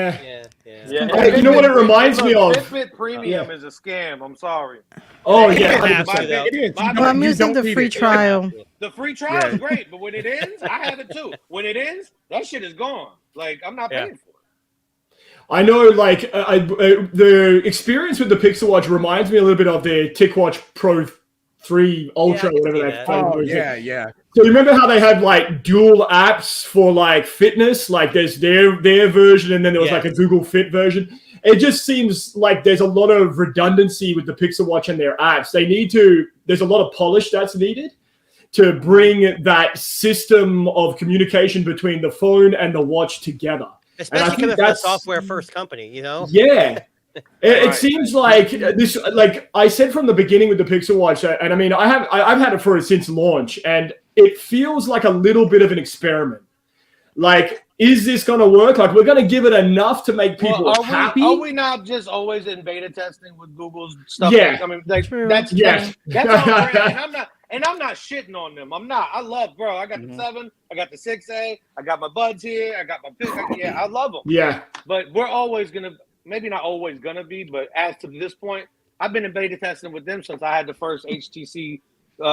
know what it reminds me of? Fitbit Premium is a scam. I'm sorry. Oh yeah, it is. I'm using the free trial. The free trial is great, but when it ends, I have it too. When it ends, that shit is gone. Like I'm not paying for it. I know, the experience with the Pixel Watch reminds me a little bit of the TicWatch Pro 3 Ultra, whatever that. So you remember how they had like dual apps for like fitness? Like there's their version, and then there was like a Google Fit version. It just seems like there's a lot of redundancy with the Pixel Watch and their apps. There's a lot of polish that's needed to bring that system of communication between the phone and the watch together. Especially coming from a software first company, you know? Yeah. It seems like this, like I said from the beginning with the Pixel Watch, and I mean, I've had it since launch, and it feels like a little bit of an experiment. Like, is this going to work? Like, we're going to give it enough to make people happy. Are we not just always in beta testing with Google's stuff? Yeah, I mean, that's all right. And I'm not shitting on them. I'm not. I love, bro. I got the 7, I got the 6A, I got my buds here, I got my pick. I love them. Yeah, but we're always gonna. Maybe not always gonna be, but as to this point, I've been in beta testing with them since I had the first HTC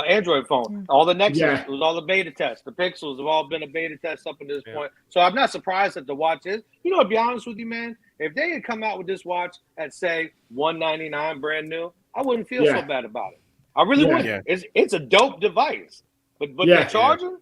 Android phone. All the Nexus was all the beta tests. The Pixels have all been a beta test up until this point. So I'm not surprised that the watch is. You know, to be honest with you, man, if they had come out with this watch at say $199 brand new, I wouldn't feel so bad about it. I really wouldn't. Yeah. It's a dope device, but they're charging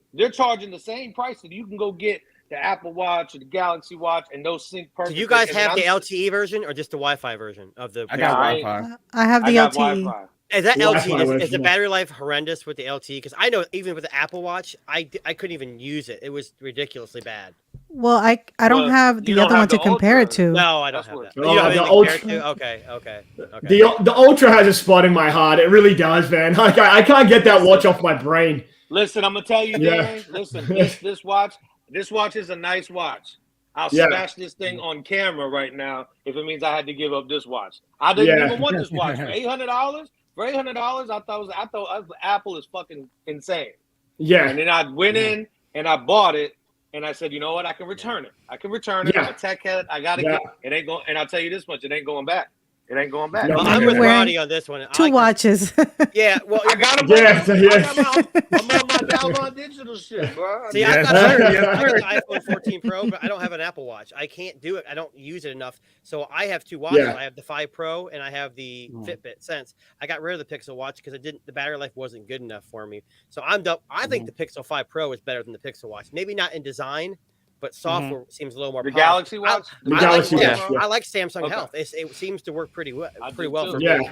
the same price that you can go get the Apple Watch or the Galaxy Watch, and those sync perfectly. Do you guys have the LTE version or just the Wi-Fi version of the? I got Wi-Fi. I have the LTE. Is that LTE? Is the battery life horrendous with the LTE? Because I know even with the Apple Watch, I couldn't even use it. It was ridiculously bad. Well, I don't have the other one to compare it to. No, I don't have that. You don't have anything to compare it to? Okay. The Ultra has a spot in my heart. It really does, man. I can't get that watch off my brain. Listen, I'm gonna tell you, Dan. Listen, this watch is a nice watch. I'll smash this thing on camera right now if it means I had to give up this watch. I didn't even want this watch for $800. For $800, I thought Apple is fucking insane. Yeah. And then I went in, and I bought it. And I said, you know what? I can return it. I'm a tech head. I gotta get it. Ain't going. And I'll tell you this much: it ain't going back. It ain't going back. No, I'm with Ronnie on this one. Two watches. Yeah, well, I got them. I'm on my Dalvon digital shit, bro. See, I got the iPhone 14 Pro, but I don't have an Apple Watch. I can't do it. I don't use it enough. So I have two watches. I have the 5 Pro and I have the Fitbit Sense. I got rid of the Pixel Watch because the battery life wasn't good enough for me. So I'm done. I think the Pixel 5 Pro is better than the Pixel Watch. Maybe not in design, but software seems a little more. The Galaxy Watch. I like Samsung Health. It seems to work pretty well for me.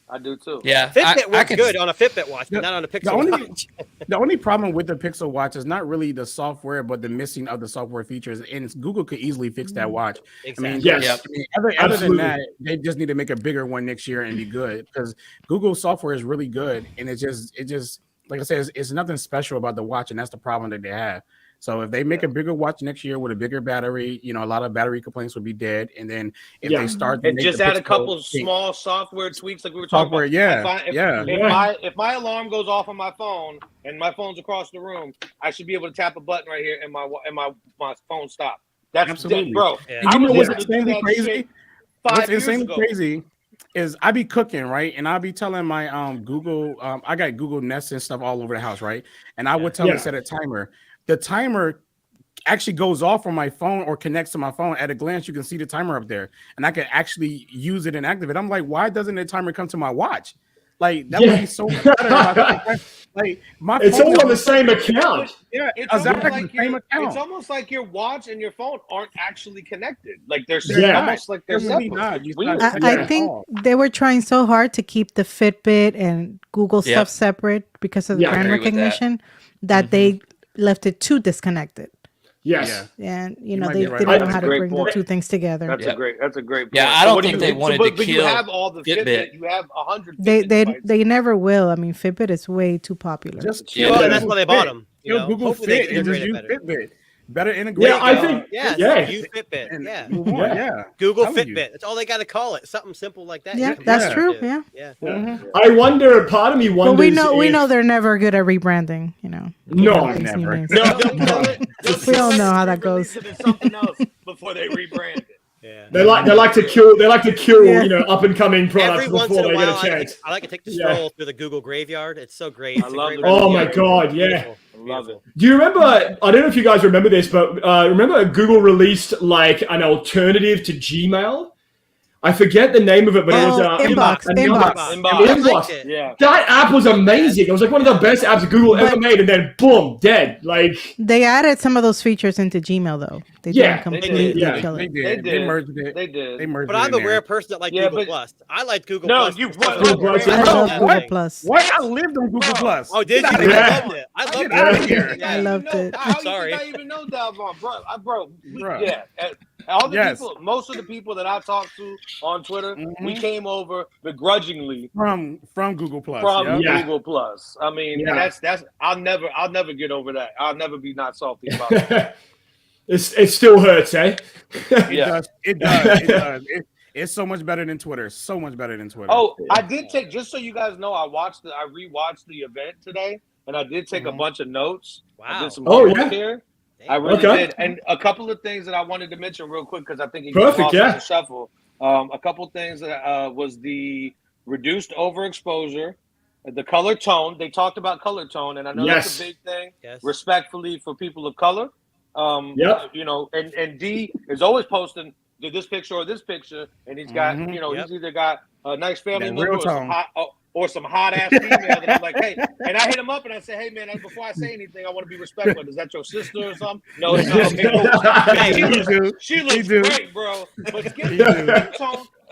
I do too. Yeah, Fitbit works good on a Fitbit watch, but not on a Pixel watch. The only problem with the Pixel watch is not really the software, but the missing of the software features. And Google could easily fix that watch. Exactly. Other than that, they just need to make a bigger one next year and be good, because Google software is really good, and it just like I said, it's nothing special about the watch, and that's the problem that they have. So if they make a bigger watch next year with a bigger battery, a lot of battery complaints would be dead. And then if they start to just add a couple small software tweaks, like we were talking about. If my alarm goes off on my phone and my phone's across the room, I should be able to tap a button right here and my phone stop. That's absolutely, bro. Yeah. You know what's insanely crazy? What's insanely crazy is I be cooking, right? And I'll be telling my Google, I got Google Nest and stuff all over the house, right? And I would tell it to set a timer. The timer actually goes off on my phone or connects to my phone. At a glance, you can see the timer up there, and I can actually use it and activate. I'm like, why doesn't the timer come to my watch? Like that would be so much better. Like my it's all on the same account. Yeah, it's exactly like the same account. It's almost like your watch and your phone aren't actually connected. Like they're almost like they're separate. I think they were trying so hard to keep the Fitbit and Google stuff separate because of the brand recognition that they left it too disconnected. Yes. And they didn't know how to bring the two things together. That's a great point. Yeah, I don't think they wanted to kill. You have all the Fitbit. You have 100. They never will. I mean, Fitbit is way too popular. That's why they bought them. Google Fit and just use Fitbit. Better integrate. Yeah, I think. Use Fitbit. Google Fitbit. That's all they got to call it. Something simple like that. Yeah, that's true. Yeah. I wonder. Part of me wonders. But we know they're never good at rebranding. No, never. We all know how that goes. Something else before they rebrand it. Yeah. They like to kill up and coming products before they get a chance. I like to take the stroll through the Google graveyard. It's so great. Oh my god, yeah. I love it. Do you remember, I don't know if you guys remember this, but remember Google released like an alternative to Gmail? I forget the name of it, but it was Inbox. Yeah. That app was amazing. It was like one of the best apps Google ever made, and then boom, dead. Like they added some of those features into Gmail though. They didn't completely kill it. They merged it. They did. But I'm a rare person that liked Google Plus. I like Google Plus. You I love Google Plus. What? I lived on Google Plus. Oh, did you? I loved it. I loved it. How sorry. You did not even know Dalvon, bro. Yeah. All the people, most of the people that I talked to on Twitter, we came over begrudgingly from Google Plus. Google Plus. I mean, that's I'll never get over that. I'll never be not salty about it. It still hurts, eh? It does. It's so much better than Twitter. So much better than Twitter. Oh, I did take, just so you guys know, I rewatched the event today, and I did take a bunch of notes. Wow. I did some homework here. I really did. And a couple of things that I wanted to mention real quick, because I think it gets lost in the shuffle. A couple things that was the reduced overexposure, the color tone. They talked about color tone, and I know that's a big thing. Respectfully for people of color. And D is always posting this picture or this picture, and he's got, he's either got a nice family member or some hot ass female that I'm like, hey, and I hit him up and I say, hey man, before I say anything, I want to be respectful. Is that your sister or something? No, it's not. Okay, cool. She looks great, bro. But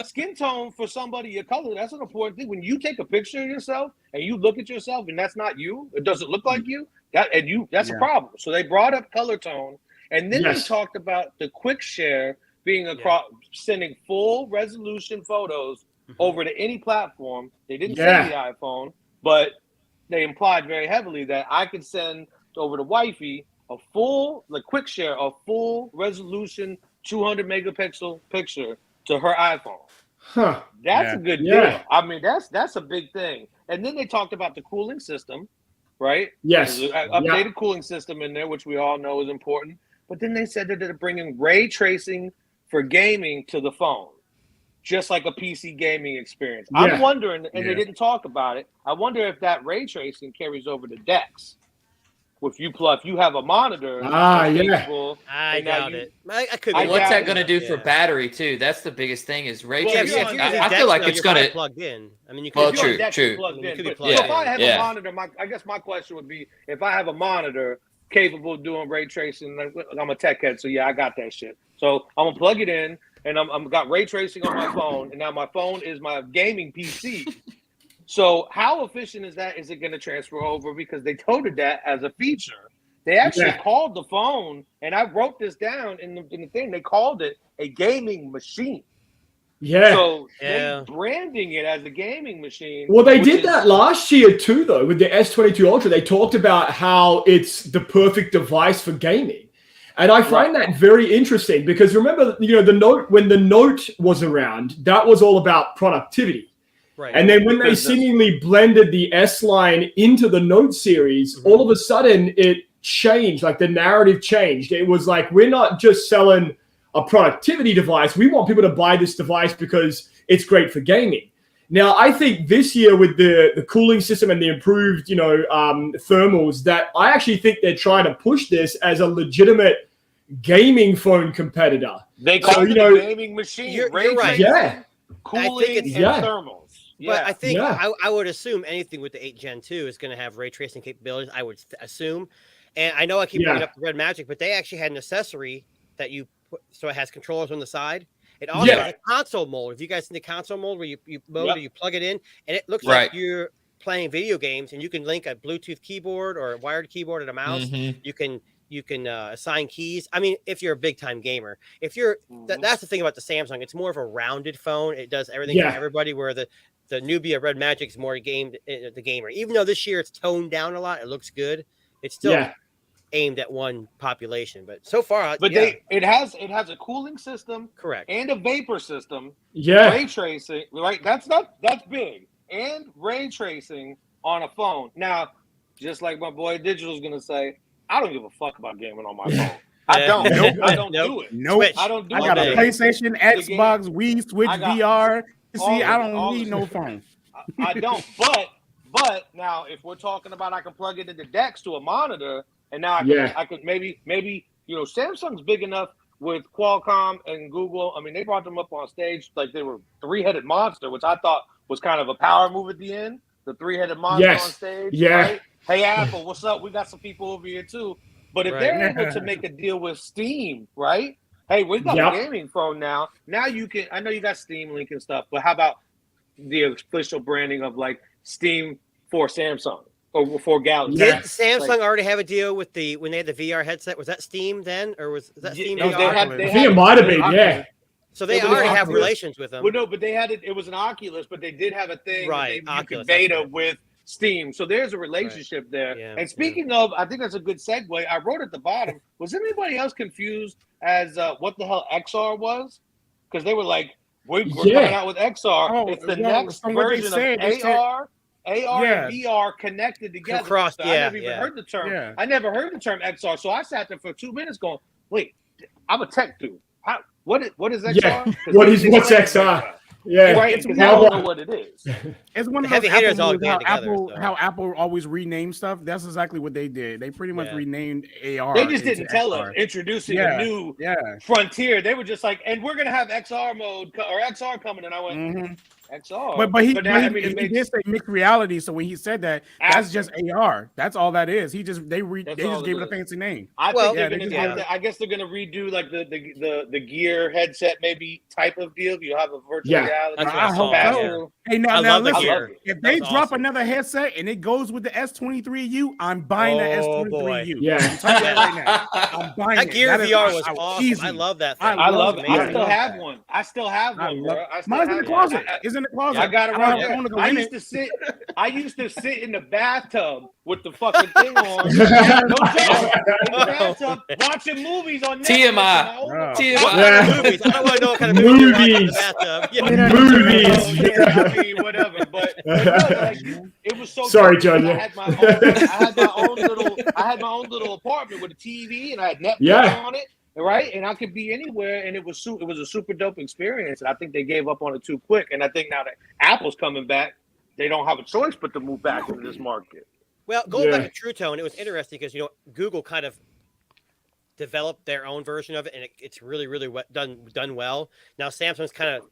skin tone for somebody your color, that's an important thing. When you take a picture of yourself and you look at yourself and that's not you, it doesn't look like you, that's a problem. So they brought up color tone, and then they talked about the quick share being across, sending full resolution photos over to any platform. They didn't say the iPhone, but they implied very heavily that I could send over to wifey a quick share, a full resolution 200 megapixel picture to her iPhone. That's a good deal. I mean, that's a big thing. And then they talked about the cooling system, right? Yes. There's an updated cooling system in there, which we all know is important. But then they said that they're bringing ray tracing for gaming to the phone, just like a PC gaming experience. Yeah. I'm wondering, and they didn't talk about it, I wonder if that ray tracing carries over to DeX. If you have a monitor, capable, I doubt it. I could. What's that going to do for battery too? That's the biggest thing is ray tracing. I feel like it's going to plugged in. I mean, you could. True. If I have a monitor, I guess my question would be, if I have a monitor capable of doing ray tracing, I'm a tech head, so I got that shit. So I'm gonna plug it in, and I'm got ray tracing on my phone, and now my phone is my gaming PC. So how efficient is that? Is it going to transfer over? Because they touted that as a feature. They actually called the phone, and I wrote this down in the thing. They called it a gaming machine. Yeah. So they're branding it as a gaming machine. Well, they did that last year too, though, with the S22 Ultra. They talked about how it's the perfect device for gaming. And I find that very interesting because remember, the Note, when the Note was around, that was all about productivity. Right. And then when they seemingly blended the S line into the Note series, all of a sudden it changed, like the narrative changed. It was like, we're not just selling a productivity device. We want people to buy this device because it's great for gaming. Now, I think this year with the cooling system and the improved, thermals, that I actually think they're trying to push this as a legitimate gaming phone competitor. They call it a gaming machine. You're right. Yeah. Cooling and thermals. But I think I would assume anything with the 8 Gen 2 is going to have ray tracing capabilities. I would assume. And I know I keep bringing up the Red Magic, but they actually had an accessory that you put, so it has controllers on the side. It also has a console mode. If you guys see the console mode where you mode or you plug it in, and it looks like you're playing video games, and you can link a Bluetooth keyboard or a wired keyboard and a mouse. Mm-hmm. You can assign keys. I mean, if you're a big time gamer, if you're that's the thing about the Samsung. It's more of a rounded phone. It does everything for everybody. Where the Nubia Red Magic is more the gamer. Even though this year it's toned down a lot, it looks good. It's still aimed at one population. But so far, it has a cooling system, correct, and a vapor system. Ray tracing, right? That's big, and ray tracing on a phone. Now, just like my boy Digital's gonna say, I don't give a fuck about gaming on my phone. I don't. I don't do it. I don't do it. I got a PlayStation, Xbox, Wii, Switch, VR. See, I don't need no phone. I don't. But now, if we're talking about, I can plug it into DeX to a monitor, and now I could maybe Samsung's big enough with Qualcomm and Google. I mean, they brought them up on stage like they were three-headed monster, which I thought was kind of a power move at the end. The three-headed monster on stage. Yeah. Right? Hey, Apple, what's up? We got some people over here, too. But if they're able to make a deal with Steam, right? Hey, we got a gaming phone now. Now you can – I know you got Steam Link and stuff, but how about the official branding of, like, Steam for Samsung or for Galaxy? Did Samsung already have a deal with when they had the VR headset? Was that Steam then? Or was that Steam VR? I think it might have been, So they already have relations with them. Well, no, but they had it was an Oculus, but they did have a thing you could beta with Steam. So there's a relationship there. Yeah, and speaking of, I think that's a good segue. I wrote at the bottom, was anybody else confused as what the hell XR was? Because they were like, we're coming out with XR. Oh, it's the next version of AR and VR connected together. I never even heard the term. Yeah. I never heard the term XR. So I sat there for 2 minutes going, wait, I'm a tech dude. What is XR? Yeah. What's XR? Yeah, right. Because I don't know what it is. It's one of those how Apple always renames stuff. That's exactly what they did. They pretty much renamed AR. They just didn't tell us introducing a new frontier. They were just like, and we're gonna have XR mode or XR coming. And I went XR. But he did say mixed reality. So when he said that, that's just AR. That's all that is. They just gave it a fancy name. I guess they're gonna redo like the Gear headset maybe type of deal. You have a virtual reality. I hope so. Hey, now listen. If they drop another headset and it goes with the S23U, I'm buying the S23U. Yeah, I'm telling you right now. I'm buying that Gear VR was awesome. Easy. I love that thing. I love it. I still have one. Bro. Mine's in the closet. It's in the closet. I got it right there. I used to sit in the bathtub with the fucking thing on. In the bathtub watching movies on Netflix. TMI. Movies. I don't want to know what kind of movies. I mean, whatever. But it was so. Sorry, John. I had my own little apartment with a TV, and I had Netflix on it. Right, and I could be anywhere, and it was a super dope experience. And I think they gave up on it too quick. And I think now that Apple's coming back, they don't have a choice but to move back into this market. Well, going back to True Tone, it was interesting because Google kind of developed their own version of it, and it's really, really done well. Now Samsung's kind of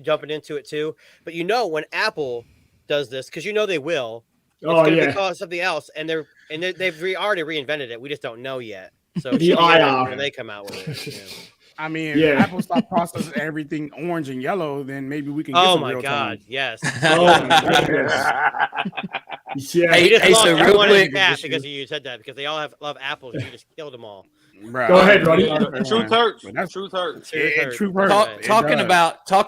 jumping into it too. But when Apple does this, because they will, it's going to be called something else, and they've already reinvented it. We just don't know yet. So the IR when they come out with it. I mean, if Apple stop processing everything orange and yellow, then maybe we can get some real time. Yes. Hey, so real quick, because you said that, because they all love apples, you just killed them all. Bro, go ahead, Roddy. Truth hurts. Truth hurts. Talking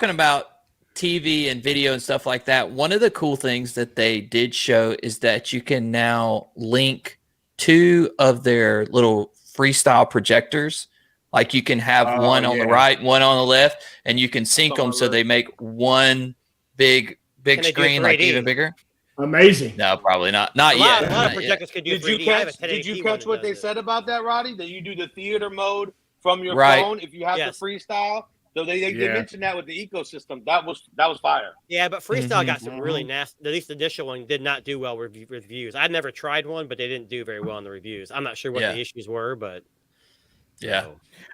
about TV and video and stuff like that, one of the cool things that they did show is that you can now link 2 of their little freestyle projectors. Like you can have one on the right, one on the left, and you can sync them so they make one big screen, like even bigger. Amazing. No, probably not. Not yet. A lot of projectors can do 3D. Did you catch what they said about that, Roddy? That you do the theater mode from your phone if you have the freestyle. So they mentioned that with the ecosystem. That was fire. Yeah, but freestyle got some really nasty. At least the initial one did not do well with reviews. I'd never tried one, but they didn't do very well in the reviews. I'm not sure what the issues were, but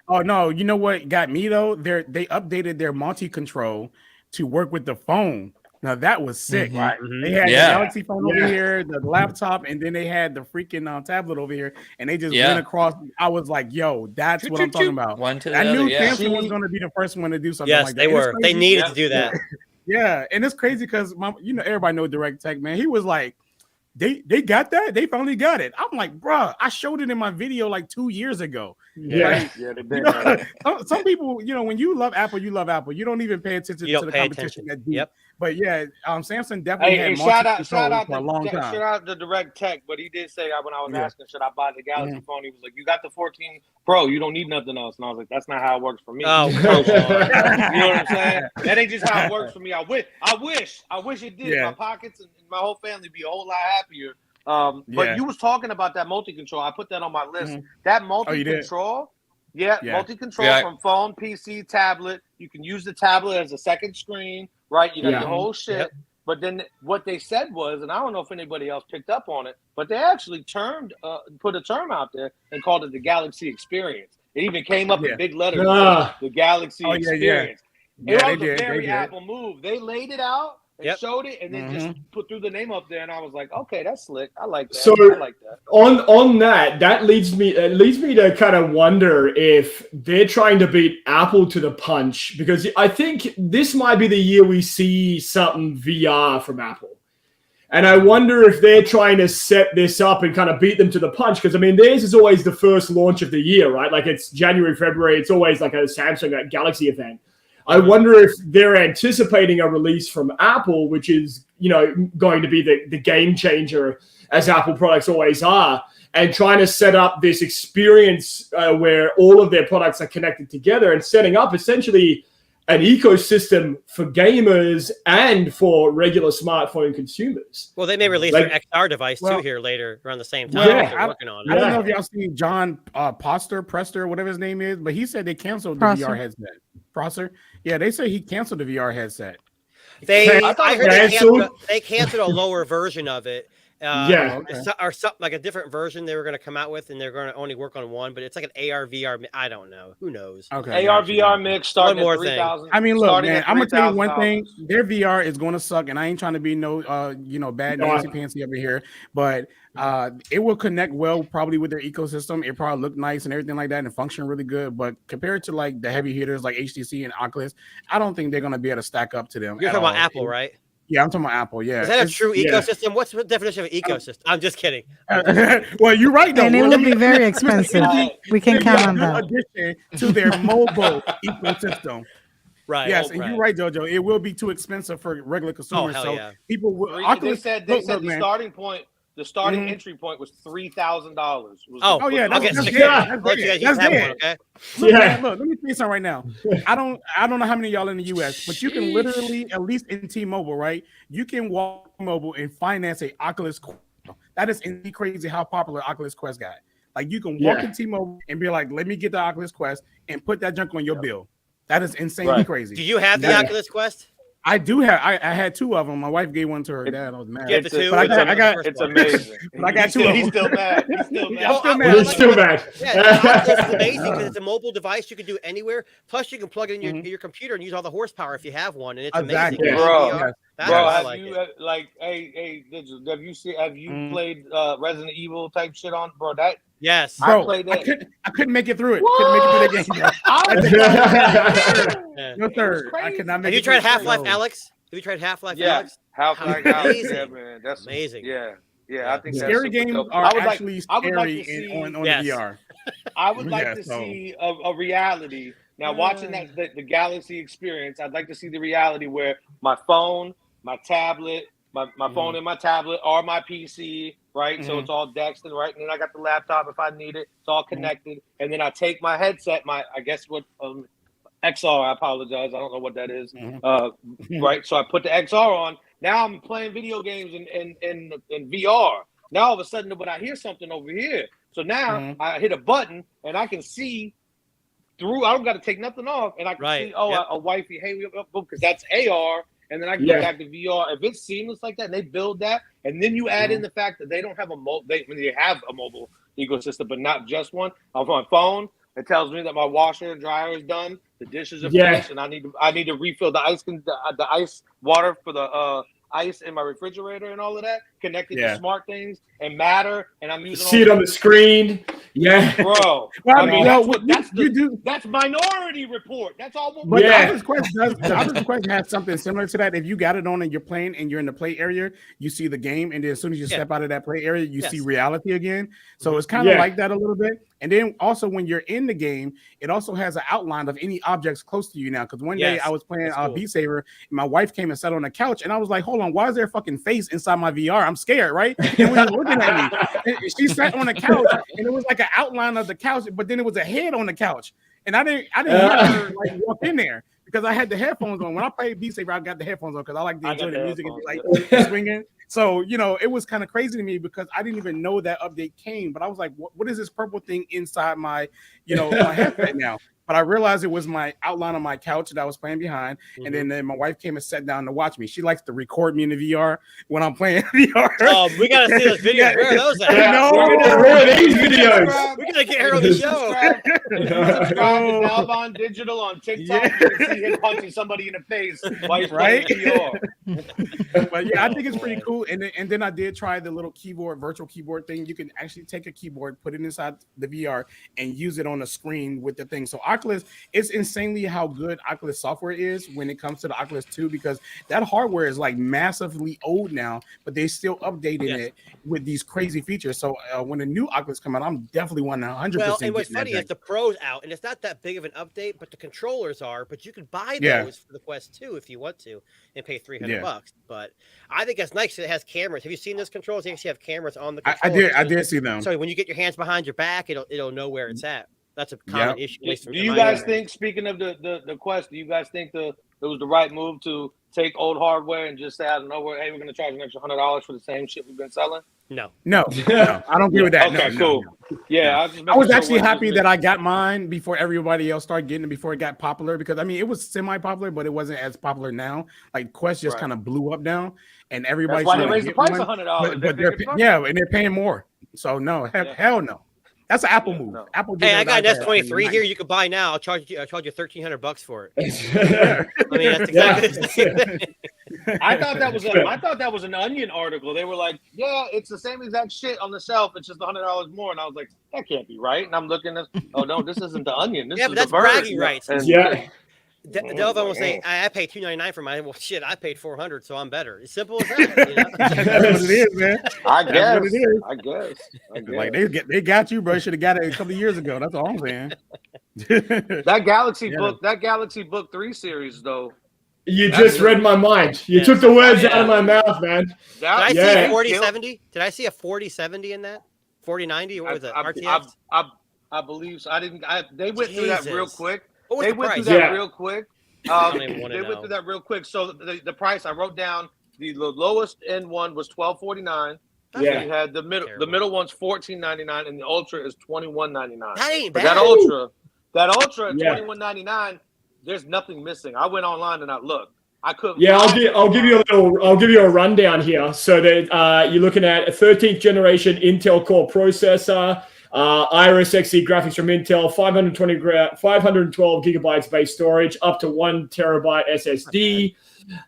Oh no, you know what got me though? They updated their multi-control to work with the phone. Now that was sick, right? They had the Galaxy phone over here, the laptop, and then they had the freaking tablet over here, and they just went across. I was like, "Yo, that's what I'm talking about." One to the I knew other, Samsung was going to be the first one to do something like that. Yes, they were. They needed to do that. Yeah, and it's crazy because everybody know Direct Tech, man. He was like, They got that? They finally got it. I'm like, bruh, I showed it in my video like 2 years ago. Yeah. They've been some people, when you love Apple, you love Apple. You don't even pay attention to the competition that deep. Yep. But Samsung definitely had shout out for a long time. Shout out to Direct Tech, but he did say when I was asking, should I buy the Galaxy phone? He was like, you got the 14 Pro, you don't need nothing else. And I was like, that's not how it works for me. Oh, you know what I'm saying? That ain't just how it works for me. I wish it did. My pockets and my whole family be a whole lot happier. But you was talking about that multi-control. I put that on my list. That multi-control, multi-control from phone, PC, tablet. You can use the tablet as a second screen, right? You got the whole shit. Yep. But then what they said was, and I don't know if anybody else picked up on it, but they actually put a term out there and called it the Galaxy Experience. It even came up in big letters, the Galaxy Experience. It was a very Apple move. They laid it out. They showed it and then just put through the name up there, and I was like, okay, that's slick. I like that. So I like that. On that leads me to kind of wonder if they're trying to beat Apple to the punch, because I think this might be the year we see something VR from Apple. And I wonder if they're trying to set this up and kind of beat them to the punch, because I mean, theirs is always the first launch of the year, right? Like it's January, February. It's always like a Samsung Galaxy event. I wonder if they're anticipating a release from Apple, which is, going to be the game changer, as Apple products always are, and trying to set up this experience where all of their products are connected together and setting up essentially an ecosystem for gamers and for regular smartphone consumers. Well, they may release their XR device too here later around the same time. They're working on it. I don't know if y'all seen John Prester, whatever his name is, but he said they canceled the VR headset. Prosser? Yeah, they say he canceled the VR headset. I heard they canceled a lower version of it. Or something like a different version they were going to come out with, and they're going to only work on one, but it's like an AR VR. I don't know. Who knows? Okay. AR VR mix starting at 3,000. I mean, look, man, I'm gonna tell you one thing. Their VR is going to suck, and I ain't trying to be bad Nancy Pantsy over here, but it will connect well probably with their ecosystem. It probably look nice and everything like that, and function really good. But compared to like the heavy hitters like HTC and Oculus, I don't think they're going to be able to stack up to them. You're talking about Apple, right? Yeah, I'm talking about Apple. Yeah, is that a true ecosystem? What's the definition of an ecosystem? I'm just kidding. Well, you're right though. And it will be very expensive. We can count on that. Addition to their mobile ecosystem. Right. Yes, and you're right, JoJo. It will be too expensive for regular consumers. People will. They said the starting point. The starting entry point was $3,000. Yeah, that's it. Okay. Look, man, look, let me tell you something right now. I don't know how many of y'all in the US, but you can literally, at least in T-Mobile, right? You can walk mobile and finance a Oculus Quest. That is crazy how popular Oculus Quest got. Like you can walk in T-Mobile and be like, let me get the Oculus Quest and put that junk on your bill. That is insanely crazy. Do you have the Oculus Quest? I do have. I had two of them. My wife gave one to her dad. I was mad. Get the two. But it's amazing. But I got two of them. He's still mad. He's still mad. Yeah, Oculus is amazing because it's a mobile device. You can do it anywhere. Plus, you can plug it in your computer and use all the horsepower if you have one, and it's amazing. Bro, have you have you played Resident Evil type shit on, bro? Yes, bro. I couldn't make it through it. Couldn't make it through the game. No third. I could not make it. Have you tried Half-Life, Alex? Have you tried Half-Life, Alex? Half-Life, Alex. Yeah, man, that's amazing. Yeah, I think scary games are actually scary on the VR. I would like to see a reality. Now, watching the Galaxy experience, I'd like to see the reality where my phone, my tablet, my phone and my tablet are my PC, right? So it's all dexed and right. And then I got the laptop if I need it. It's all connected. And then I take my headset, XR, I apologize. I don't know what that is. Right. So I put the XR on. Now I'm playing video games in VR. Now all of a sudden, but I hear something over here. So now I hit a button and I can see through. I don't got to take nothing off. And I can see, a wifey, hey, because that's AR. And then I can go back to VR. If it's seamless like that, and they build that, and then you add in the fact that they don't have they have a mobile ecosystem, but not just one. On my phone, it tells me that my washer and dryer is done, the dishes are finished, and I need to refill the ice water for the ice in my refrigerator and all of that, connected to smart things and Matter, and I'm using see it on the screen. Yeah, bro. That's Minority Report. That's all. But the Oculus Quest has something similar to that. If you got it on and you're playing and you're in the play area, you see the game, and then as soon as you step out of that play area, you see reality again. So it's kind of like that a little bit. And then also when you're in the game, it also has an outline of any objects close to you now. Because one day I was playing Beat Saber, and my wife came and sat on the couch, and I was like, "Hold on, why is there a fucking face inside my VR? I'm scared, right?" And when you're looking at me, and she sat on the couch, and it was like an outline of the couch, but then it was a head on the couch, and I didn't hear her like walk in there because I had the headphones on. When I played Beat Saber, I got the headphones on because I like to enjoy the music and like swinging. So, it was kind of crazy to me because I didn't even know that update came, but I was like, what is this purple thing inside my, my headset now? But I realized it was my outline on my couch that I was playing behind. And then my wife came and sat down to watch me. She likes to record me in the VR when I'm playing VR. Oh, we got to see those videos. Where are those at? Where are these videos? We're going to get her on the show. Subscribe to Nalbon Digital on TikTok. You can see him punching somebody in the face while he's playing VR. But I think it's pretty cool. And then I did try the little virtual keyboard thing. You can actually take a keyboard, put it inside the VR, and use it on the screen with the thing. So Oculus, it's insanely how good Oculus software is when it comes to the Oculus 2, because that hardware is like massively old now, but they still updating it with these crazy features. So when the new Oculus come out, I'm definitely 100%. Well, and what's funny is the Pro's out, and it's not that big of an update, but the controllers are. But you can buy those for the Quest 2 if you want to, and pay $300. But I think that's nice. It has cameras. Have you seen those controls? They actually have cameras on the controllers. I did see them. So when you get your hands behind your back, it'll know where it's at. That's a common issue. Do you guys think, speaking of the Quest, do you guys think it was the right move to take old hardware and just say out of nowhere, hey, we're going to charge an extra $100 for the same shit we've been selling? No, I don't agree with that. Okay, cool. Yeah, I was actually happy that I got mine before everybody else started getting it, before it got popular, because I mean it was semi-popular, but it wasn't as popular now. Like Quest just kind of blew up now, and everybody's why they raised the price $100. But and they're paying more. So no, hell no. That's an Apple move. No. Apple. Hey, I got an S23 here. You can buy now. I'll charge you $1,300 for it. I mean, that's exactly the same thing. I thought that was an Onion article. They were like, "Yeah, it's the same exact shit on the shelf. It's just $100 more." And I was like, "That can't be right." And I'm looking at, oh no, this isn't the Onion. This is but that's the bragging rights. Delvin will say, Oh. "I paid $299 for mine." Well, shit, I paid $400, so I'm better. It's simple as that. That's what it is, man. I guess. Like they got you, bro. Should have got it a couple of years ago. That's all I'm saying. That Galaxy Book 3 series though. You just read my mind. You took the words out of my mouth, man. Did I see a 4070? Did I see a 4070 in that? 4090 or what was it? RTX? I believe so. They went through that real quick. What was they the went price? through that real quick. They went through that real quick. So the price I wrote down, the lowest end one was $1249. Yeah. You had the middle one's $14.99 and the Ultra is $21.99. That ain't bad. That Ultra at $21.99, there's nothing missing. I went online and I looked. I couldn't. Yeah, I'll give you a rundown here. So that you're looking at a 13th generation Intel Core processor, Iris Xe graphics from Intel, 512 gigabytes base storage, up to 1 terabyte SSD,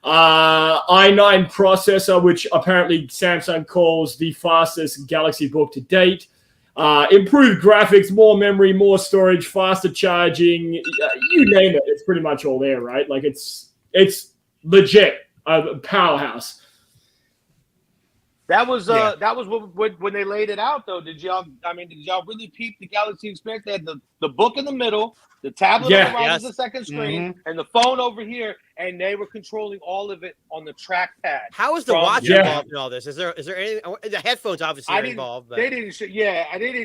i9 processor, which apparently Samsung calls the fastest Galaxy Book to date. Improved graphics, more memory, more storage, faster charging, you name it. It's pretty much all there, right? Like it's legit a powerhouse. That was when they laid it out though. Did y'all really peep the Galaxy experience? They had the book in the middle, the tablet on the right as the second screen, and the phone over here, and they were controlling all of it on the trackpad. How is the watch involved in all this? Is there any? The headphones obviously are involved. But. They didn't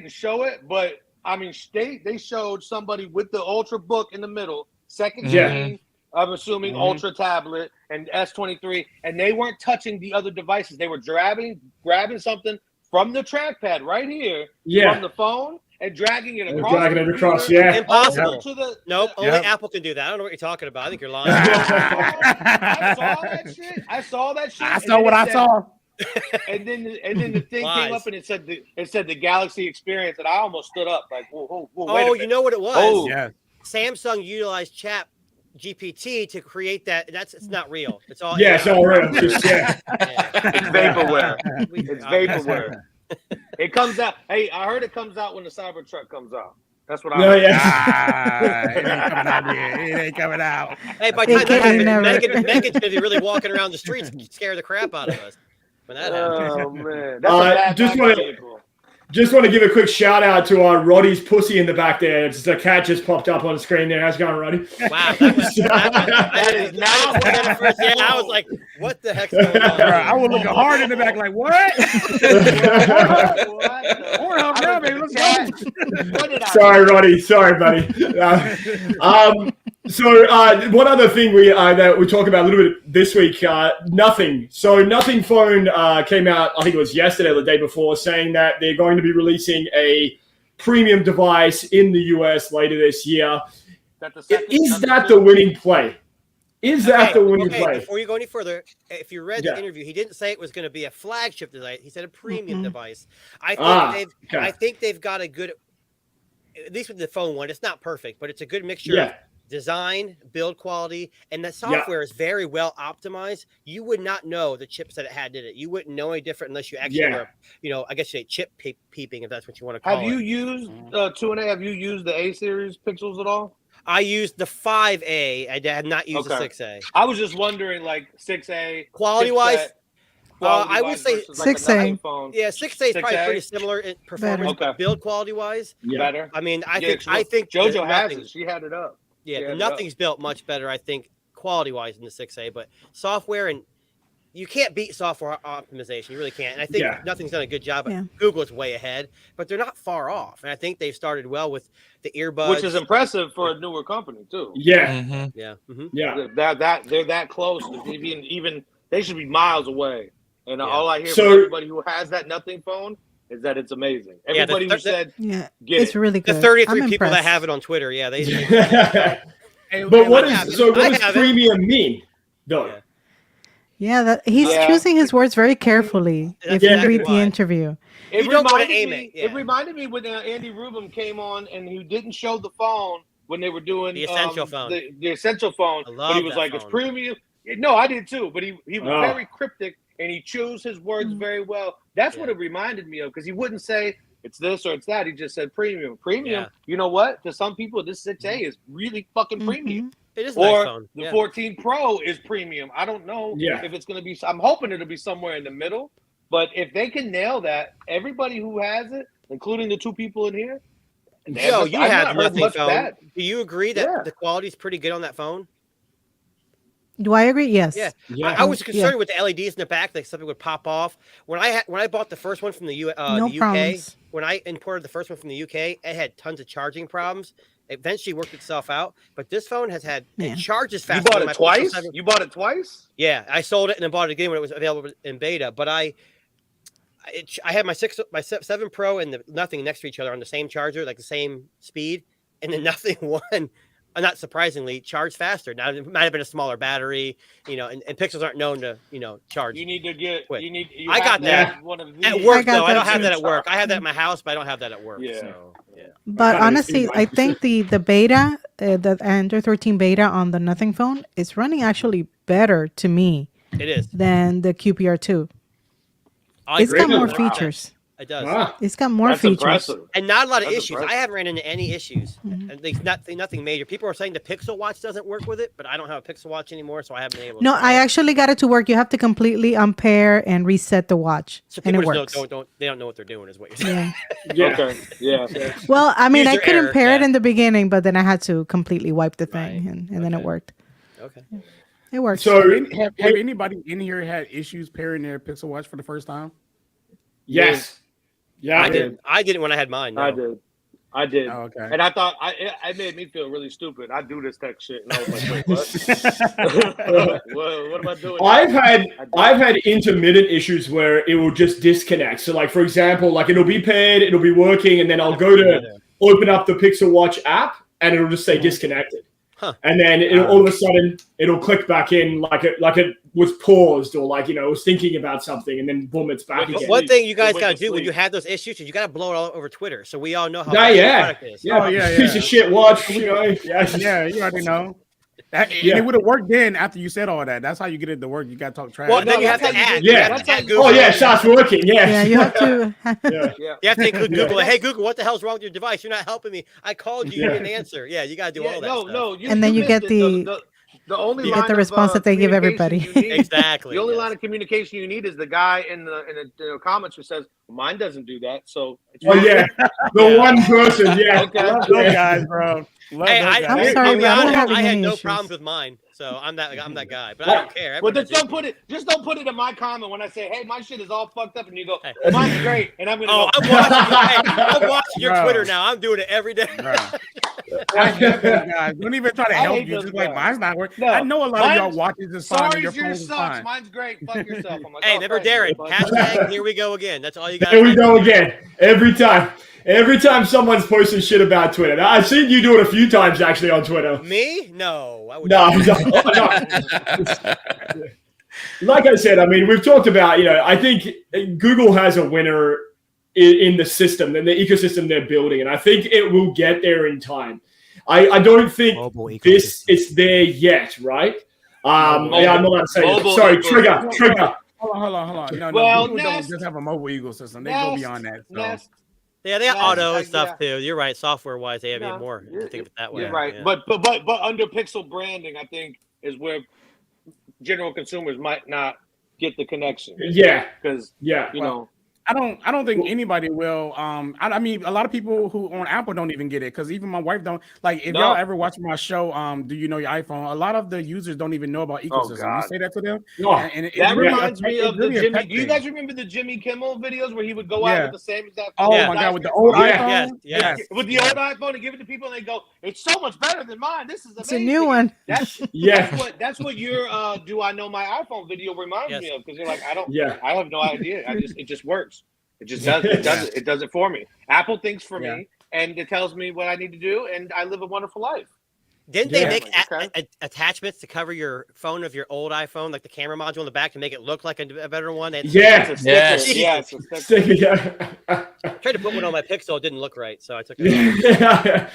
show it, but I mean, they showed somebody with the Ultra book in the middle, second screen. I'm assuming Ultra tablet and S23, and they weren't touching the other devices. They were grabbing something from the trackpad right here from the phone and dragging it across. Dragging it across, impossible. Nope, only Apple can do that. I don't know what you're talking about. I think you're lying. I saw that shit. I saw what I saw. And then the thing came up and it said the Galaxy experience, and I almost stood up like, whoa, wait a minute. You know what it was? Oh, yeah. Samsung utilized Chat GPT to create that. It's not real. It's all it's all real. It's vaporware. It's vaporware. It comes out. Hey, I heard it comes out when the Cybertruck comes out. That's what I heard. It ain't coming out. Hey, by the time that happens, Megan's gonna be really walking around the streets and scare the crap out of us when that happens. Oh man, that's just want to give a quick shout out to Roddy's pussy in the back there. It's the cat just popped up on the screen there. How's it going, Roddy? Wow, that is now. Yeah, I was like, what the heck's going on? I was looking hard in the back, like, what? Sorry, Roddy. Sorry, buddy. So one other thing that we talk about a little bit this week, Nothing. So Nothing Phone came out, I think it was yesterday or the day before, saying that they're going to be releasing a premium device in the US later this year. Is that the winning play? Is that the winning play? Before you go any further, if you read the interview, he didn't say it was going to be a flagship device. He said a premium device. I think they've got a good, at least with the phone one, it's not perfect, but it's a good mixture of design, build quality, and the software is very well optimized. You would not know the chips that it had in it. You wouldn't know any different unless you actually were, I guess you say chip peeping, if that's what you want to call it. Have you used 2.5? Have you used the A series pixels at all? I used the 5A. I had not used the 6A. I was just wondering, like 6A quality-wise. I would say 6A. Yeah, 6A is probably pretty similar in performance, build quality-wise. Better. I mean, I think JoJo has it. She had it up. Yeah, Nothing's built much better, I think, quality-wise in the 6A, but software, and you can't beat software optimization. You really can't. And I think Nothing's done a good job. Google is way ahead, but they're not far off. And I think they've started well with the earbuds, which is impressive for a newer company too. Yeah, They're that close. Even they should be miles away. And all I hear from everybody who has that Nothing phone is that it's amazing. Everybody who said, it's really good. The 33 people that have it on Twitter, they. But what does premium mean, though? Yeah, he's choosing his words very carefully. If you read the interview, it reminded me when Andy Rubin came on and he didn't show the phone when they were doing the essential phone. The essential phone, but he was like, "It's premium." No, I did too, but he was very cryptic and he chose his words very well. That's what it reminded me of, because he wouldn't say it's this or it's that. He just said premium. Premium. You know what? To some people, this 6A is really fucking premium. It is a nice phone. The 14 Pro is premium. I don't know if it's going to be. I'm hoping it'll be somewhere in the middle. But if they can nail that, everybody who has it, including the two people in here, Yo, you have nothing phone. Do you agree that the quality is pretty good on that phone? Do I agree? Yes. Yeah. I was concerned with the LEDs in the back, like something would pop off. When I bought the first one from the UK, problems. When I imported the first one from the UK, it had tons of charging problems. It eventually worked itself out, but this phone has had it charges faster. You bought it twice? You bought it twice? Yeah, I sold it and then bought it again when it was available in beta. But I had my 7 Pro and the Nothing next to each other on the same charger, like the same speed, and the Nothing one, not surprisingly, charged faster. Now it might have been a smaller battery, and Pixels aren't known to, charge. You need to get. Quick. I got that one of these. at work though. I don't have that at work. I have that at my house, but I don't have that at work. Yeah. So, yeah. But honestly, I think the beta, the Android 13 beta on the Nothing phone is running actually better to me. It is than the QPR2. It's got more features. It does. Wow. It's got more features. Impressive. And not a lot of issues. I haven't ran into any issues. At least nothing major. People are saying the Pixel Watch doesn't work with it, but I don't have a Pixel Watch anymore, so I haven't been able to. No, I actually got it to work. You have to completely unpair and reset the watch. So and it people works. they don't know what they're doing, is what you're saying. Yeah. Okay. Yeah. Well, I mean, I User couldn't error, pair it in the beginning, but then I had to completely wipe the thing, and then it worked. Okay. It works. So have anybody in here had issues pairing their Pixel Watch for the first time? Yes. Yeah, I didn't when I had mine. No. I did. Oh, okay. And I thought it made me feel really stupid. I do this tech shit, and I was like, wait, what am I doing? I've had intermittent issues where it will just disconnect. So, like, for example, like it'll be paired, it'll be working, and then I'll go to open up the Pixel Watch app, and it'll just say disconnected. Huh. And then all of a sudden it'll click back in like it was paused, or like, it was thinking about something, and then boom, it's back again. One thing you guys got to do when you have those issues is you got to blow it all over Twitter, so we all know how bad the product is. Yeah, piece of shit watch. Yeah, you already know. It would have worked then after you said all that. That's how you get it to work. You got to talk trash. Well, then you have to add. It starts working. Yeah, you have to. You have to include Google. Hey, Google, what the hell's wrong with your device? You're not helping me. I called you. You didn't answer. Yeah, you got to do all that stuff. No. And then you get the only you get the response that they give everybody. Exactly. The only line of communication you need is the guy in the comments who says, mine doesn't do that. So the one person. Yeah. Okay. Love those guys, bro. I'm sorry, but I don't have I had no issues. problems with mine, so I'm that guy. But I don't care. Well, just don't put it in my comment when I say, "Hey, my shit is all fucked up," and you go, "Mine's great," and I'm gonna. I'm watching your Twitter now. I'm doing it every day. Guys, don't even try to help you. Just like, mine's not working. I know a lot of y'all watches this fine. Sorry, yours sucks. Mine's great. Fuck yourself. I'm like, hey, never dare it. Hashtag here we go again. That's all you got. Here we go again. Every time someone's posting shit about Twitter. Now, I've seen you do it a few times actually on Twitter. Me? No. No. Like I said, I mean, we've talked about, I think Google has a winner in the system, and the ecosystem they're building, and I think it will get there in time. I don't think it's there yet, right? I'm not allowed to say that. Sorry, trigger. Hold on. No, people don't just have a mobile ecosystem. They go beyond that. So. Yeah, they have auto and stuff too. You're right. Software-wise, they have even more. Think of it that way. You're right. Yeah. But under Pixel branding, I think is where general consumers might not get the connection. Yeah. Because I don't think anybody will. I mean, a lot of people who on Apple don't even get it, because even my wife don't. Like, if y'all ever watch my show, Do You Know Your iPhone? A lot of the users don't even know about ecosystem. You say that to them, and that reminds me of the Jimmy. Do you guys remember the Jimmy Kimmel videos where he would go out with the same exact? Oh my god, with the old iPhone. Yes. With the old iPhone, and give it to people, and they go, "It's so much better than mine. This is amazing." It's a new one. That's what your "Do I Know My iPhone" video reminds me of, because you're like, I have no idea. It just works. It just does. It does it for me. Apple thinks for me, and it tells me what I need to do, and I live a wonderful life. Didn't they make attachments to cover your phone of your old iPhone, like the camera module in the back, to make it look like a better one? Yes. Tried to put one on my Pixel, it didn't look right, so I took it.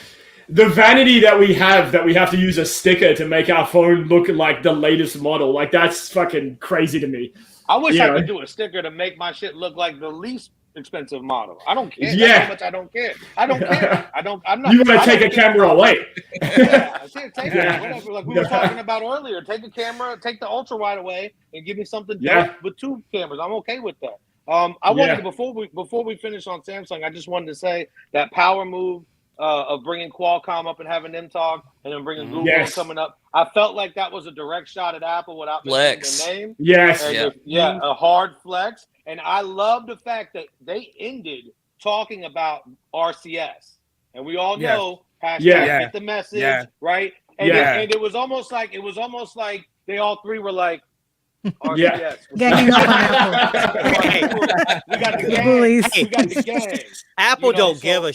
The vanity that we have to use a sticker to make our phone look like the latest model, like, that's fucking crazy to me. I wish I could do a sticker to make my shit look like the least expensive model. I don't care. That's how much I don't care. I'm not. You want to take a camera away? Take it. Whatever. Like we were talking about earlier. Take a camera, take the ultra wide away, and give me something with 2 cameras. I'm okay with that. I wanted to, before we finish on Samsung, I just wanted to say that Power Move of bringing Qualcomm up and having them talk, and then bringing Google coming up. I felt like that was a direct shot at Apple without mentioning their name. Yes. A hard flex. And I love the fact that they ended talking about RCS. And we all know get the message, right? And it was almost like they all three were like, RCS. Ganging up on Apple. We got the gang. We got the gang. Apple don't give a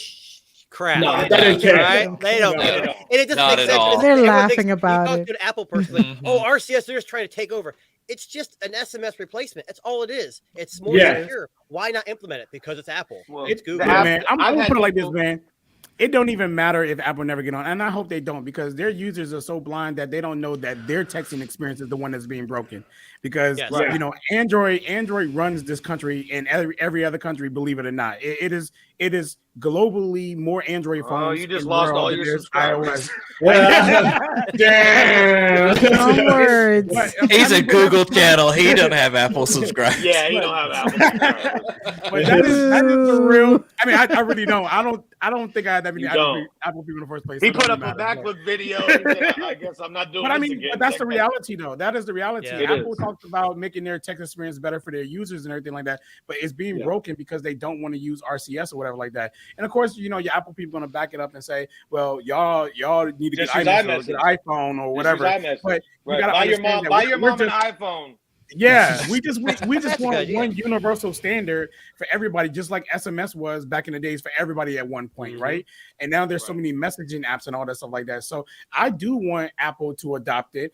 crap. No, they don't care. Right? They don't care. And it just Not makes at sense. all. They're laughing about you it. talk to an Apple person, like, RCS, they're just trying to take over. It's just an SMS replacement. That's all it is. It's more secure. Why not implement it? Because it's Apple. Well, it's Google. Man, I'm gonna put it like this, man. It don't even matter if Apple never get on, and I hope they don't, because their users are so blind that they don't know that their texting experience is the one that's being broken. Because you know, Android runs this country, and every other country, believe it or not, it is globally more Android phones. Oh, you just lost all your subscribers. Damn. Words. He's a Google channel. He don't have Apple subscribers. Yeah, he don't have Apple subscribers. But that is the real. I mean, I really don't. I don't think I had that many Apple people in the first place. He put up a MacBook video. I guess I'm not doing. But I mean, again. but that's the reality, though. That is the reality. Yeah, Apple talks about making their text experience better for their users and everything like that, but it's being broken because they don't want to use RCS or whatever like that. And of course, you know, your Apple people going to back it up and say, "Well, y'all need to get iPhone or whatever." But you gotta buy your mom an iPhone. Yeah, we just want one universal standard for everybody, just like SMS was back in the days for everybody at one point, right? And now there's so many messaging apps and all that stuff like that. So I do want Apple to adopt it,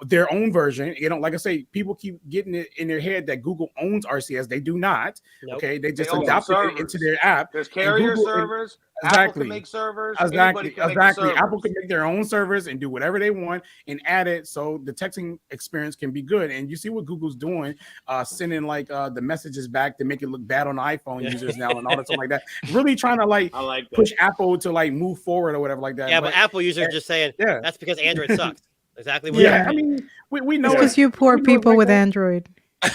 their own version. You know, like I say, people keep getting it in their head that Google owns RCS. They do not. Nope. Okay, they just adopted it into their app. There's carrier servers. Apple can make servers. Exactly. Apple can make their own servers and do whatever they want and add it so the texting experience can be good. And you see what Google's doing, sending like the messages back to make it look bad on iPhone users now and all that stuff like that. Really trying to push Apple to like move forward or whatever like that. Yeah, but Apple users are just saying that's because Android sucks. Exactly. What I mean, we know it's you poor people with Android.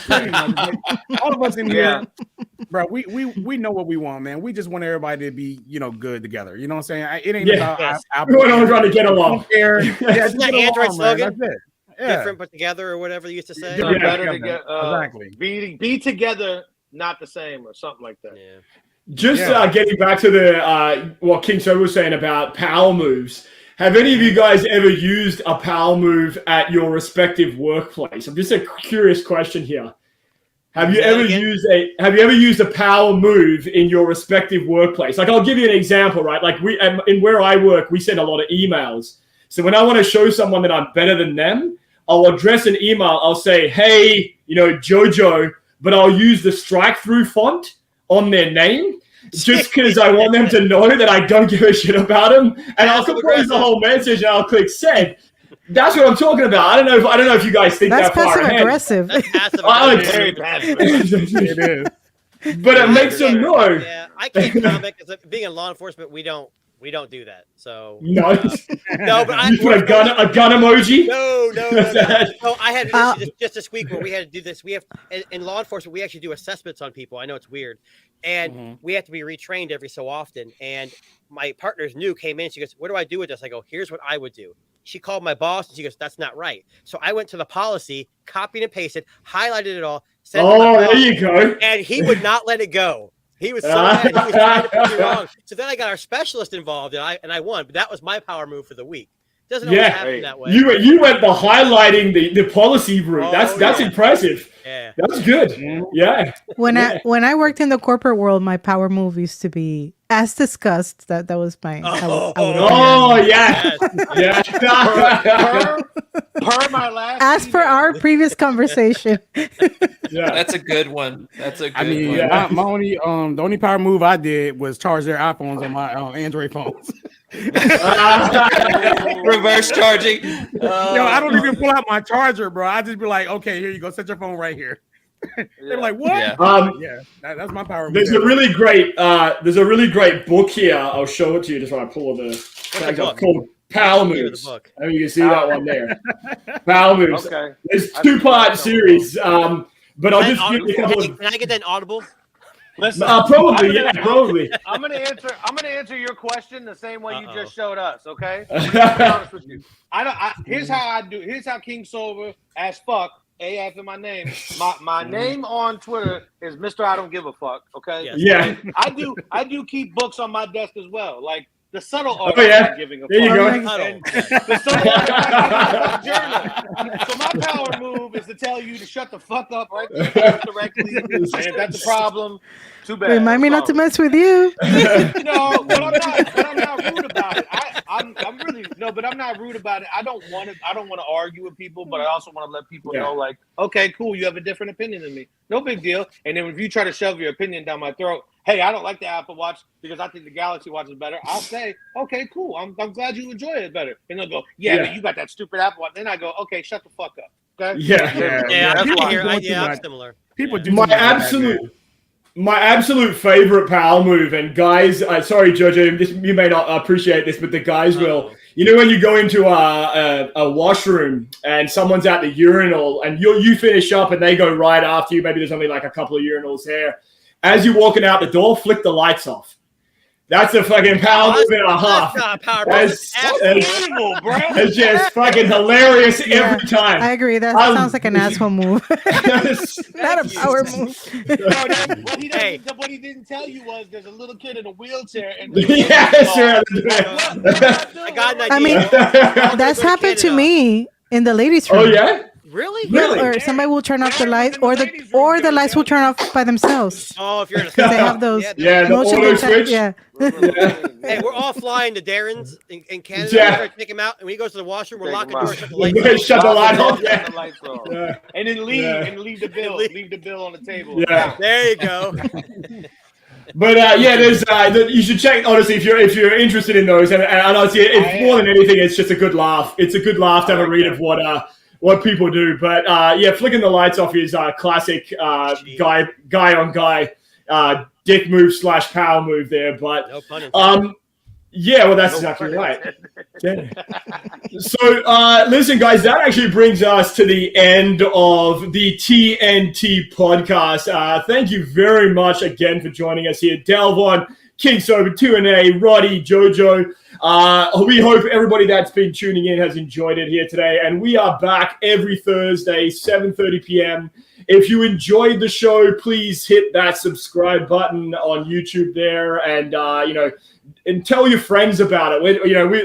All of us in here, bro, we know what we want, man. We just want everybody to be, you know, good together. You know what I'm saying? It ain't about Apple. We want to get along. It's not Android slogan. That's it. Different but together, or whatever they used to say. Better to get be together, not the same, or something like that. Yeah. Just getting back to the what King Sober was saying about power moves. Have any of you guys ever used a power move at your respective workplace? I'm just a curious question here. Have you ever used a power move in your respective workplace? Like, I'll give you an example, right? Like in where I work, we send a lot of emails. So when I want to show someone that I'm better than them, I'll address an email. I'll say, "Hey, you know, Jojo," but I'll use the strike-through font on their name. Just because I want them to know that I don't give a shit about them, and I'll compose the whole message and I'll click send. That's what I'm talking about. I don't know if you guys think that's that far ahead. Aggressive. That's passive aggressive. Very passive. It is. But it makes them know. Yeah, I can't comment because being in law enforcement, we don't do that. So no, but you put a gun emoji. No. So I had just this week where we had to do this. We have in law enforcement, we actually do assessments on people. I know it's weird, and we have to be retrained every so often. And my partner's new came in. She goes, "What do I do with this?" I go, "Here's what I would do." She called my boss and she goes, "That's not right." So I went to the policy, copied and pasted, highlighted it all. There you go. And he would not let it go. He was so mad. He was trying to prove me wrong. So then I got our specialist involved, and I won. But that was my power move for the week. Doesn't always happen that way. You went the highlighting the policy route. That's impressive. Yeah, that's good. Yeah. When I worked in the corporate world, my power move used to be as discussed. That was my. Yeah. Per my last. As per our previous conversation. Yeah, that's a good one. My only the only power move I did was charge their iPhones on my Android phones. Reverse charging. I don't even pull out my charger, bro. I just be like, "Okay, here you go. Set your phone right here." They're like, "What?" That's my power. There's a really great book here. I'll show it to you just when I pull the called Power Moves. I mean, you can see that one there. Power Moves. Okay. It's 2-part series. But I'll just give you a couple of. Can I get that in Audible? Listen, probably, probably. I'm gonna answer your question the same way you just showed us. Okay. I'm gonna be honest with you. Here's how I do. Here's how King Silver as fuck. A after my name. My name on Twitter is Mr. I don't give a fuck. Okay. Yes. Yeah. I do keep books on my desk as well. Like the subtle art of not giving a fuck. There you go. And the subtle art of not giving a fuck journal. So my power move is to tell you to shut the fuck up right there directly. And if that's a problem, too bad. Remind me not to mess with you. No, but I'm not rude about it. I'm really but I'm not rude about it. I don't want to argue with people, but I also want to let people know, like, okay, cool, you have a different opinion than me. No big deal. And then if you try to shove your opinion down my throat, hey, I don't like the Apple Watch because I think the Galaxy Watch is better. I'll say, okay, cool. I'm glad you enjoy it better. And they'll go, but you got that stupid Apple Watch. Then I go, okay, shut the fuck up. Okay? Yeah. I'm similar. People do my absolute favorite power move, and guys, sorry, Jojo, you may not appreciate this, but the guys will. You know when you go into a washroom and someone's at the urinal and you finish up and they go right after you. Maybe there's only like a couple of urinals there. As you're walking out the door, flick the lights off. That's a fucking power move and a half. That's not a power move. It's just fucking hilarious every time. I agree. That sounds like an asshole move. Not a power move. What he didn't tell you was there's a little kid in a wheelchair. And I mean, that's happened to me in the ladies' room. Oh, yeah? Really? Or somebody will turn off the lights, or the lights will turn off by themselves. Oh, if you're in a they have those. The auto switch. Yeah. Hey, we're all flying to Darren's in Canada. Yeah. We're going to take him out, and when he goes to the washroom, we're locking the door, shut the light off. And then leave the bill. Leave the bill on the table. Yeah. There you go. But there's you should check, honestly, if you're interested in those, and honestly, more than anything, it's just a good laugh. It's a good laugh to have a read of what people do. But flicking the lights off is classic guy on guy dick move / power move there. But no pun intended. well, that's exactly right. So listen, guys, that actually brings us to the end of the TNT podcast. Thank you very much again for joining us here, Delvon, King Sober, 2NA, Roddy, Jojo. We hope everybody that's been tuning in has enjoyed it here today. And we are back every Thursday, 7:30 p.m. If you enjoyed the show, please hit that subscribe button on YouTube there, and and tell your friends about it.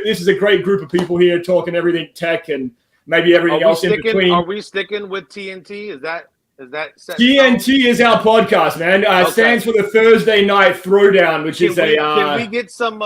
This is a great group of people here talking everything tech and maybe everything else in between. Are we sticking with TNT? Is that TNT is our podcast, man. It stands for the Thursday Night Throwdown, which is Can we get some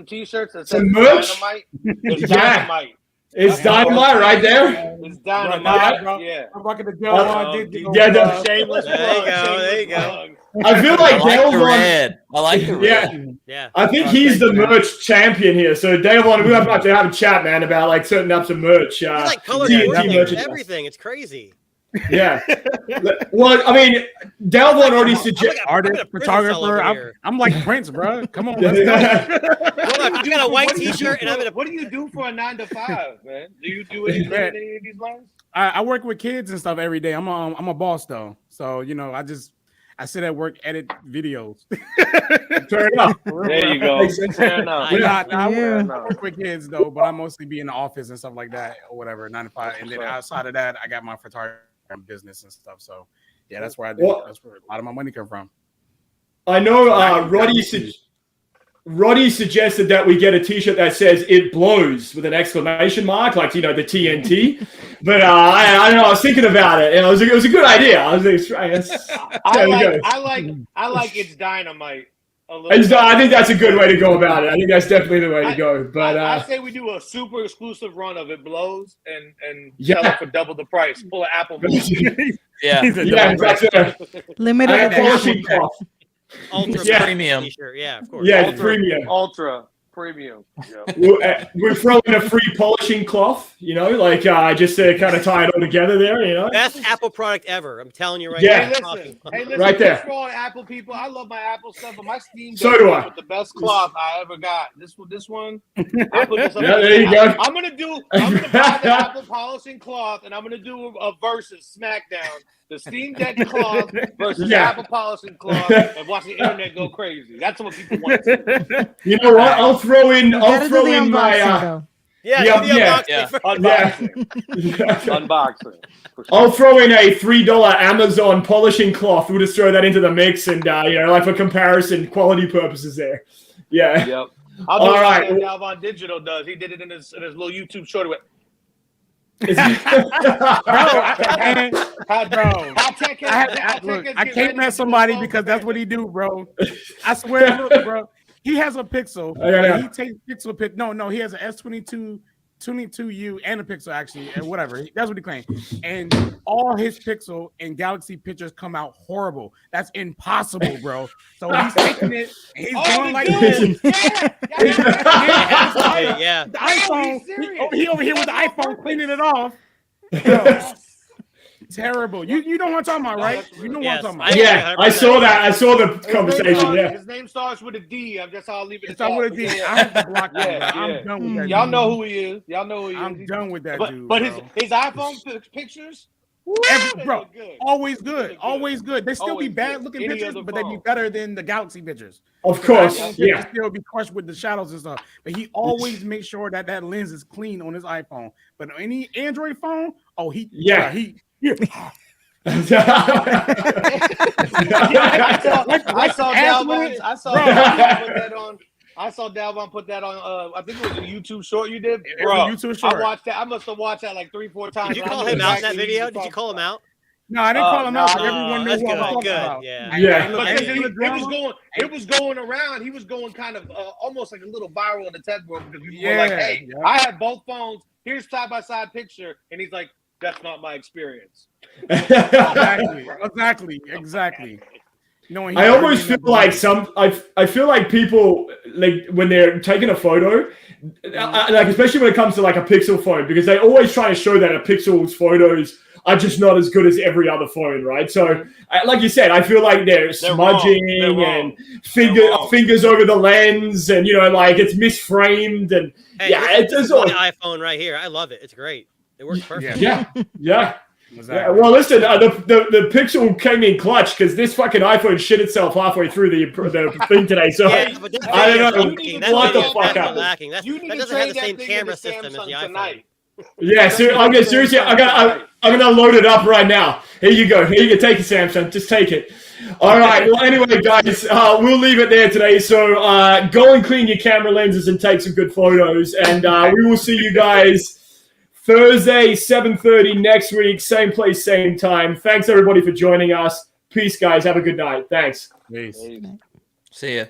T-shirts that says merch? It's Dynamite. It's Dynamite right there. It's Dynamite. Yeah. I'm rocking the Delvon. The shameless plug. There you go. I feel like Delvon. I like the red. Yeah. I think he's the merch champion here. So Delvon, we have to have a chat, man, about like setting up some merch. You like color coordinating everything. It's crazy. Yeah. Well, I mean, Delvon already suggested artist, photographer. I'm like Prince, bro. Come on, let's go. I got a white T-shirt, and what do you do for a 9 to 5, man? Do you do any of these lines? I work with kids and stuff every day. I'm a boss though, so I sit at work, edit videos. Turn it up. There you go. I work with kids though, but I mostly be in the office and stuff like that, or whatever, 9 to 5. And then outside of that, I got my photography business and stuff. So yeah, that's where I do. That's where a lot of my money come from. I know Roddy suggested that we get a T-shirt that says "It blows" with an exclamation mark, like the TNT. But I don't know. I was thinking about it, and it was a good idea. I like it's Dynamite. I think that's a good way to go about it. I think that's definitely the way to go. But I say we do a super exclusive run of It Blows and sell it for double the price. Pull an Apple. Limited edition. Ultra premium. T-shirt. Yeah, of course. Yeah, premium. Ultra premium. We're throwing a free polishing cloth, like just to kind of tie it all together there, Best Apple product ever. I'm telling you right now. Hey, listen, right there. For all Apple people, I love my Apple stuff, but my Steam so do I. With the best cloth I ever got. This one. I put this there you go. I'm gonna buy the Apple polishing cloth, and I'm gonna do a versus SmackDown. The Steam Deck cloth versus Apple polishing cloth, and watch the internet go crazy. That's what people want to see. You know what? I'll throw in my unboxing. I'll throw in a $3 Amazon polishing cloth. We'll just throw that into the mix, and like for comparison, quality purposes there. Yeah. Yep. I'll do what Dalvon Digital does. He did it in his little YouTube short. I can't mess somebody because that's what he do, bro. I swear, look, bro. He has a Pixel. He takes Pixel pic. No, he has an S22 22U and a Pixel actually, and whatever. That's what he claims. And all his Pixel and Galaxy pictures come out horrible. That's impossible, bro. So he's taking it. And he's going like this. Yeah. The iPhone. He over here with the iPhone cleaning it off. Bro, terrible. You know what I'm talking about, right? You know what I'm talking about. Yeah, I saw that. I saw the conversation. His name starts with a D. I guess I'll leave it. It's not with a D. I have to block him. I'm done with that. Y'all know who he is. I'm done with that dude. But his iPhone pictures, bro, always good. Always good. They still be bad looking pictures, but they be better than the Galaxy pictures. Of course, still be crushed with the shadows and stuff. But he always makes sure that lens is clean on his iPhone. But on any Android phone, I saw Dalvon put that on. I think it was a YouTube short you did. Bro, YouTube short. I watched that. I must have watched that like 3-4 times. Did you call him out in that video? Did you call him out? No, I didn't call him out. Everyone knew what I was talking about. It was going around. He was going kind of almost like a little viral in the tech world because people were like, "Hey, I have both phones. Here's side-by-side picture," and he's like, "That's not my experience." Exactly. I almost feel like I feel like people like when they're taking a photo, like especially when it comes to like a Pixel phone, because they always try to show that a Pixel's photos are just not as good as every other phone, right? So, like you said, I feel like they're smudging and fingers over the lens, and like it's misframed, and it's just on the iPhone right here. I love it. It's great. It works perfect. Yeah. Exactly. Yeah, well, listen, the Pixel came in clutch because this fucking iPhone shit itself halfway through the thing today. So I don't know what the fuck happened. That doesn't have the same camera system as the iPhone. Yeah, seriously, I'm gonna load it up right now. Here you go. Take it, Samsung. Just take it. All right. Well, anyway, guys, we'll leave it there today. So go and clean your camera lenses and take some good photos, and we will see you guys Thursday, 7:30 next week, same place, same time. Thanks everybody for joining us. Peace, guys. Have a good night. Thanks. Peace. See ya.